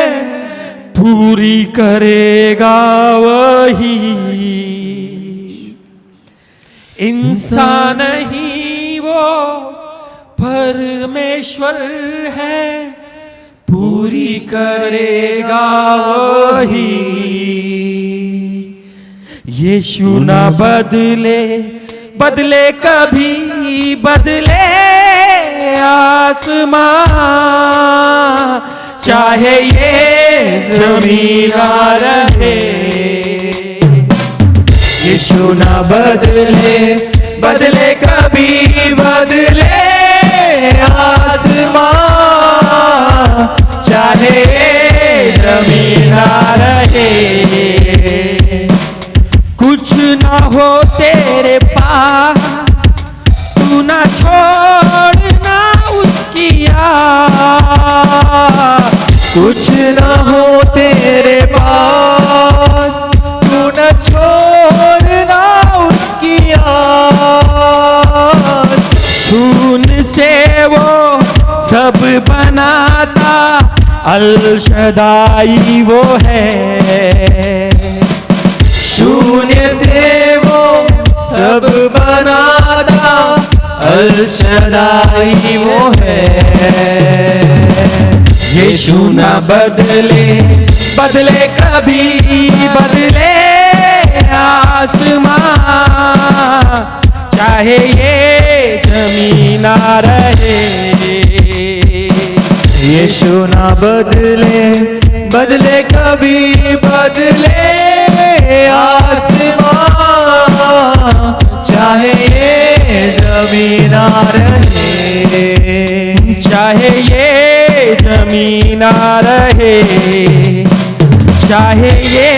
पूरी करेगा वही। इंसान नहीं वो परमेश्वर है, पूरी करेगा वही। यीशु ना बदले बदले कभी, बदले आसमां चाहे ये जमीन ना रहे। यीशु ना बदले बदले कभी, बदले आसमां चाहे जमीन ना रहे। कुछ ना हो तेरे पास, तू ना छोड़ना उसकी याद। कुछ ना हो तेरे पास, तू ना छोड़ना उसकी याद। शून्य से वो सब बनाता, अल शदाई वो है। शून्य से वो सब बनाता, अल शदाई वो है। यीशु ना बदले बदले कभी, बदले आसमां चाहे ये जमीन ना रहे। यीशु ना बदले बदले कभी, बदले आसमां चाहे ये जमीन ना रहे। चाहे ये जमीन ना रहे, चाहे ये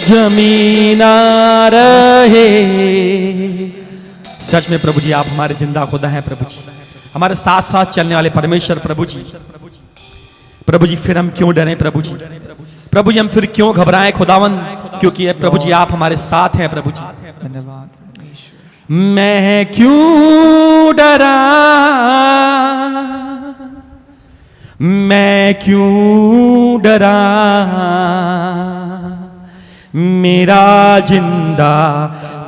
जमीन ना रहे। सच में प्रभु जी आप हमारे जिंदा खुदा हैं प्रभु जी, हमारे साथ साथ चलने वाले परमेश्वर प्रभु जी। प्रभु जी फिर हम क्यों डरें प्रभु जी, प्रभु जी हम फिर क्यों घबराएं खुदावन, क्योंकि प्रभु जी आप हमारे साथ हैं प्रभु जी। धन्यवाद। मैं क्यों डरा, मैं क्यों डरा, मेरा जिंदा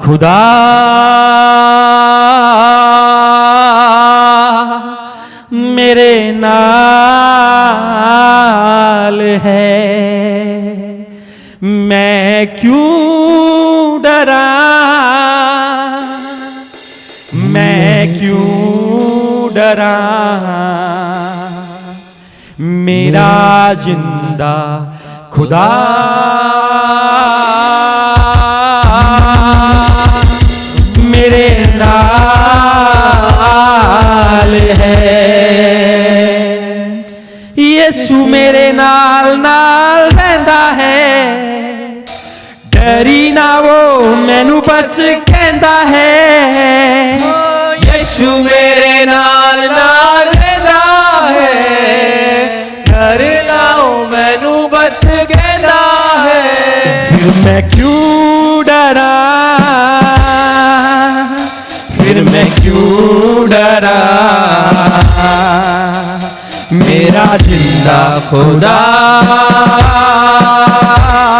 खुदा मेरे नाल क्यों डरा, मैं क्यों डरा, मेरा जिंदा खुदा मेरे नाल है। यीशु मेरे नाल नाल रहंदा है, डरी ना वो मैनू बस कहंदा है। यीशु मेरे नाल नाल रहंदा है, डर ना हो मैनू बस कहंदा है। फिर मैं क्यों डरा, फिर मैं क्यों डरा, मेरा जिंदा खुदा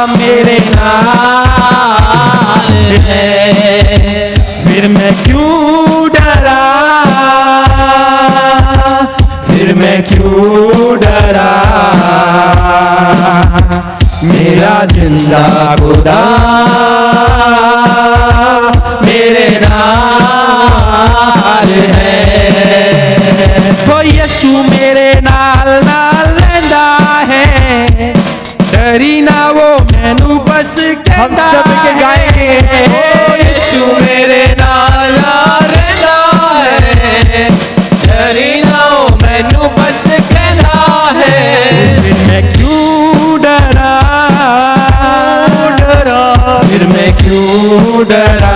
मेरे नाल है। फिर मैं क्यों डरा, फिर मैं क्यों डरा, मेरा जिंदा खुदा मेरे नाल है। वो यीशु मेरे नाल नाल रहंदा है, डरी ना वो मैनू बस कहंदा है। यीशु मेरे नाल नाल रहंदा है, डरी ना हो मैनू बस कहंदा है। फिर मैं क्यों डरा, फिर मैं क्यों डरा,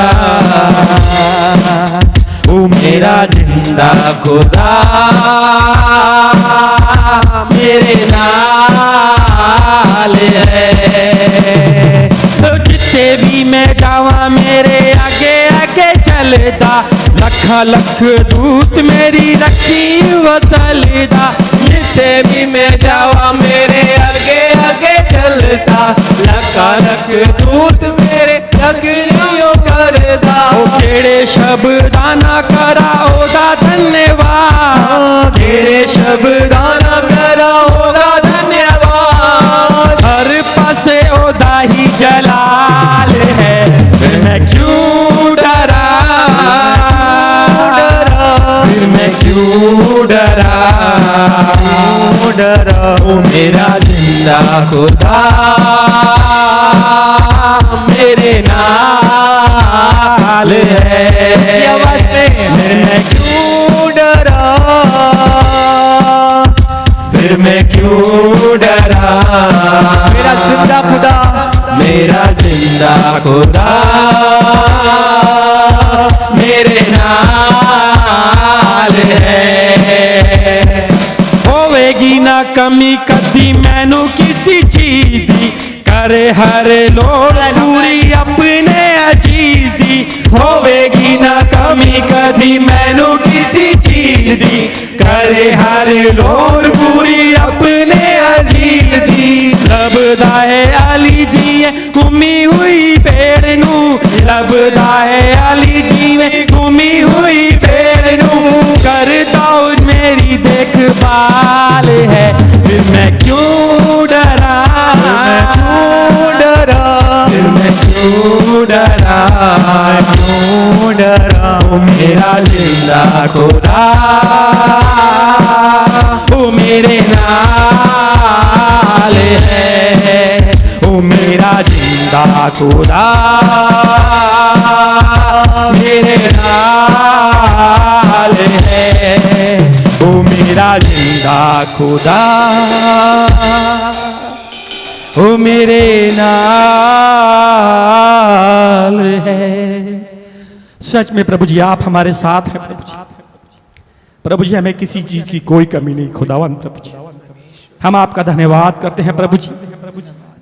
ओ मेरा जिंदा खुदा मेरे नाल है। तो जिथे भी मैं जावा मेरे आगे आगे चलदा, लखा लख दूत मेरी रखी वतलदा। जिथे भी मैं जावा मेरे आगे आगे चलता, लखा लख दूत मेरे लगरियों करदा। ओ केड़े शब्दाना करा ओदा धन्यवाद, तेरे शब्दाना करा ओदा धन्यवाद। हर पासे ओदा ही जलाल है। फिर मैं क्यों डरा, फिर मैं क्यों डरा, ओ मेरा जिंदा खुदा मेरे नाल है। फिर मैं क्यों डरा, फिर मैं क्यों डरा, मेरा जिंदा खुदा, मेरा जिंदा खुदा मेरे नाल है। होवेगी ना कमी कदी मैनू किसी चीज दी, करे हर लोड़ पूरी अपने अजीज दी। होवेगी ना कमी कदी मैनू किसी चीज दी, करे हर लोड़ पूरी अपने अजीज दी। लभदा है अली जी घूमी हुई पेड़ नू, लभदा है अली जी घूमी हुई पेड़ नू। करता मेरी देखभाल है। फिर मैं क्यों डरा, फिर मैं क्यों डरा, क्यों डरा, ओ मेरा जिंदा खुदा ओ मेरे नाल है। ओ मेरा जिंदा खुदा मेरे नाल है। ओ मेरा जिंदा खुदा ओ मेरे नाल है। सच में प्रभु जी आप हमारे साथ हैं प्रभु जी। प्रभु जी हमें किसी चीज की कोई कमी नहीं खुदावन प्रभु जी। हम आपका धन्यवाद करते हैं प्रभु जी।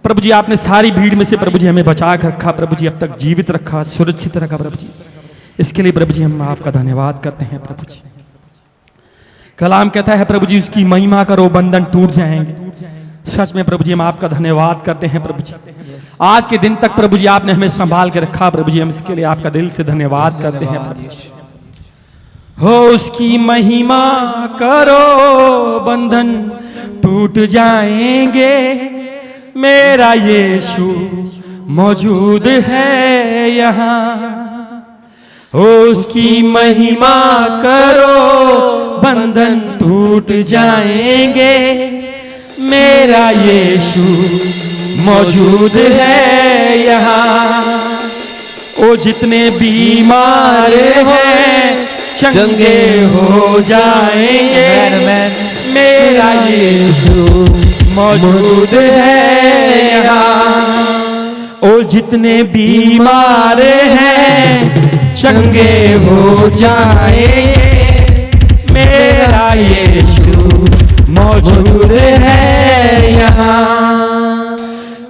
प्रभु जी आपने सारी भीड़ में से प्रभु जी हमें बचा कर रखा प्रभु जी, अब तक जीवित रखा, सुरक्षित रखा प्रभु जी। इसके लिए प्रभु जी हम आपका धन्यवाद करते हैं प्रभु जी। कलाम कहता है प्रभु जी उसकी महिमा करो बंधन टूट जाएंगे। सच में प्रभु जी हम आपका धन्यवाद करते हैं प्रभु जी। आज के दिन तक प्रभु जी आपने हमें संभाल के रखा प्रभु जी, हम इसके लिए आपका दिल से धन्यवाद करते हैं प्रभु जी। हो उसकी महिमा करो बंधन टूट जाएंगे, मेरा यीशु मौजूद है यहाँ। उसकी महिमा करो, बंधन टूट जाएंगे। मेरा यीशु मौजूद है यहाँ। ओ जितने बीमार हैं चंगे हो जाएंगे। मेरा यीशु मौजूद है यहाँ। ओ जितने बीमार हैं चंगे हो जाएंगे। मेरा यीशु मौजूद है यहाँ।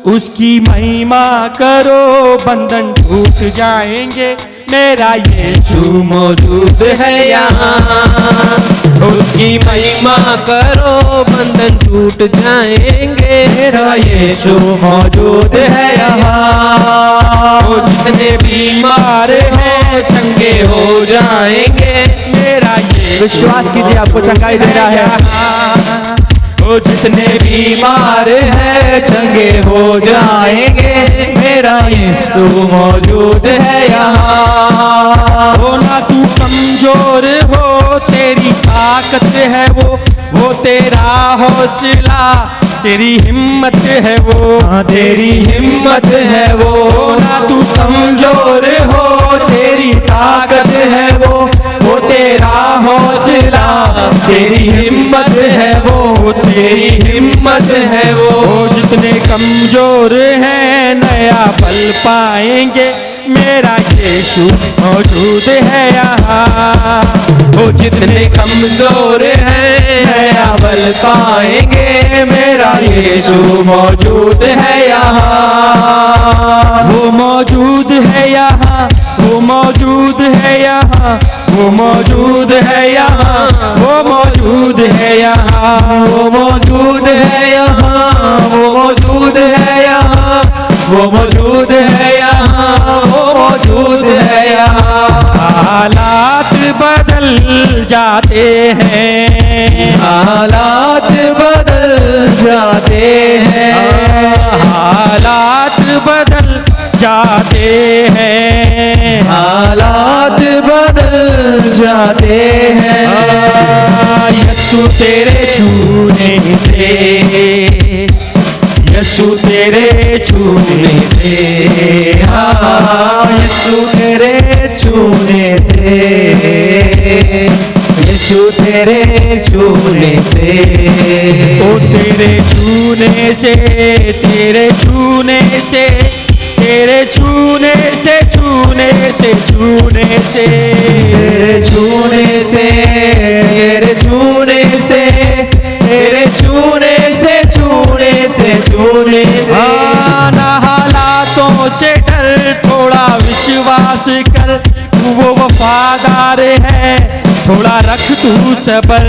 उसकी महिमा करो, बंधन टूट जाएंगे। मेरा यीशु मौजूद है यहाँ। उसकी महिमा करो, बंधन टूट जाएंगे। मेरा यीशु मौजूद है यहाँ। वो जितने बीमार हैं चंगे हो जाएंगे। मेरा यीशु विश्वास कीजिए, आपको चंगाई दे रहा है। वो जितने बीमार हैं चंगे हो जाएंगे। मेरा यीशु मौजूद है यहाँ। हो ना तू कमजोर हो, तेरी ताकत है वो तेरा हौसला, तेरी हिम्मत है वो, तेरी हिम्मत है वो। ना तू कमजोर हो, तेरी ताकत है वो तेरा हौसला, तेरी हिम्मत है वो, तेरी हिम्मत है वो। जितने कमजोर हैं नया बल पाएंगे। मेरा यीशु मौजूद है यहाँ। वो जितने कमजोर हैं नया बल पाएंगे। मेरा यीशु मौजूद है यहाँ। वो मौजूद है यहाँ। वो मौजूद है यहाँ। वो मौजूद है यहाँ। वो मौजूद है यहाँ। वो मौजूद है यहाँ। वो मौजूद है यहाँ। वो मौजूद है यहाँ। वो मौजूद है यहाँ। हालात बदल जाते हैं। हालात बदल जाते हैं। हालात बदल जाते हैं। हालात बदल जाते हैं। यीशु तेरे छूने से, यीशु तेरे छूने से, हाँ यीशु तेरे छूने से, यीशु तेरे छूने से, ओ तेरे छूने से, तेरे छूने से, तेरे छूने से, छूने से, छूने से, तेरे छूने से, तेरे छूने से, तेरे छूने से, छूने से, छूने से। ना हालातों से डर, थोड़ा विश्वास कर, वो वफादार है। थोड़ा रख तू सबर,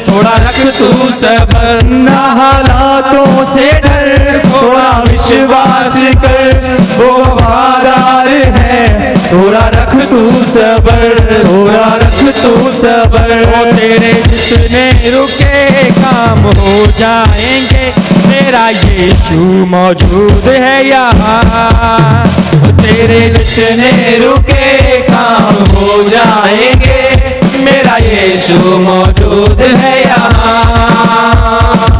थोड़ा रख तू सबर। ना हालातों से डर, थोड़ा विश्वास कर, वो वफादार है। थोड़ा रख तू सबर, थोड़ा रख तू सबर। वो तेरे जितने रुके काम हो जाएंगे। मेरा यीशु मौजूद है यहाँ। तेरे जितने रुके काम हो जाएंगे। मेरा यीशु मौजूद है यहाँ।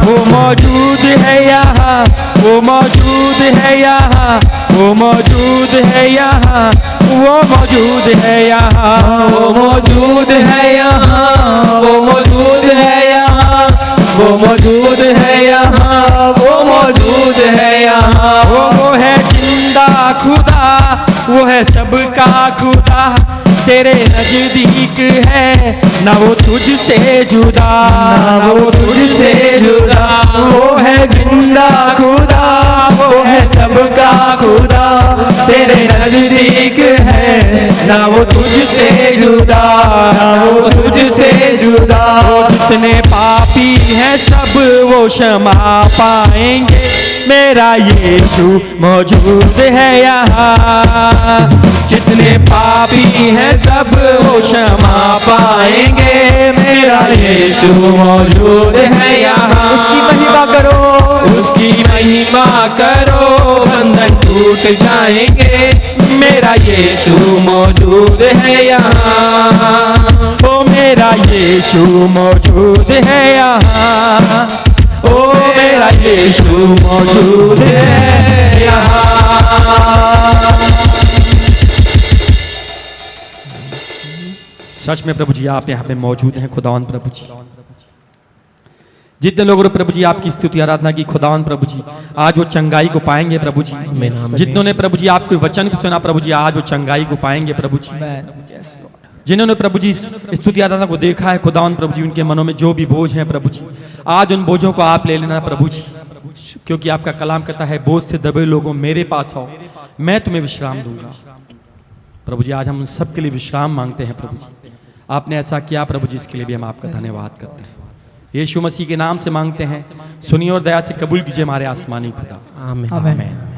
वो मौजूद है यहाँ। वो मौजूद है यहाँ। वो मौजूद है यहाँ। वो मौजूद है यहाँ। वो मौजूद है यहाँ। वो मौजूद है यहाँ। वो मौजूद है यहाँ। वो मौजूद है यहाँ। वो है जिंदा खुदा, वो है सबका खुदा। तेरे नजदीक है ना वो तुझसे जुदा, ना वो तुझसे जुदा। वो है जिंदा खुदा, वो है सबका खुदा। तेरे नजदीक है ना वो तुझसे जुदा, ना वो तुझसे जुदा। जितने पापी हैं सब वो क्षमा पाएंगे। मेरा यीशु मौजूद है यहाँ। जितने पापी हैं सब वो क्षमा पाएंगे। मेरा यीशु मौजूद है यहाँ। उसकी महिमा करो, उसकी महिमा करो, बंधन टूट टूट जाएंगे। मेरा यीशु मौजूद है यहाँ, ओ मेरा यीशु मौजूद है यहाँ, ओ मेरा यीशु मौजूद है यहाँ। सच में प्रभु जी आप यहाँ पे मौजूद हैं खुदावन प्रभु जी। जितने लोगों ने प्रभु जी आपकी स्तुति आराधना की खुदावन प्रभु जी, आज वो चंगाई को पाएंगे प्रभु जी। जितनों ने प्रभु जी आपके वचन को सुना प्रभु जी, आज वो चंगाई को पाएंगे प्रभु जी। जिन्होंने प्रभु जी स्तुति आराधना को देखा है खुदावन प्रभु जी, उनके मनों में जो भी बोझ है प्रभु जी, आज उन बोझों को आप ले लेना प्रभु जी, क्योंकि आपका कलाम कहता है बोझ से दबे लोगों मेरे पास आओ, मैं तुम्हें विश्राम दूंगा। प्रभु जी आज हम उन सब के लिए विश्राम मांगते हैं प्रभु जी। आपने ऐसा किया प्रभु जी, इसके लिए भी हम आपका धन्यवाद करते हैं। यीशु मसीह के नाम से मांगते हैं, सुनिए और दया से कबूल कीजिए हमारे आसमानी खुदा। आमीन। आमीन।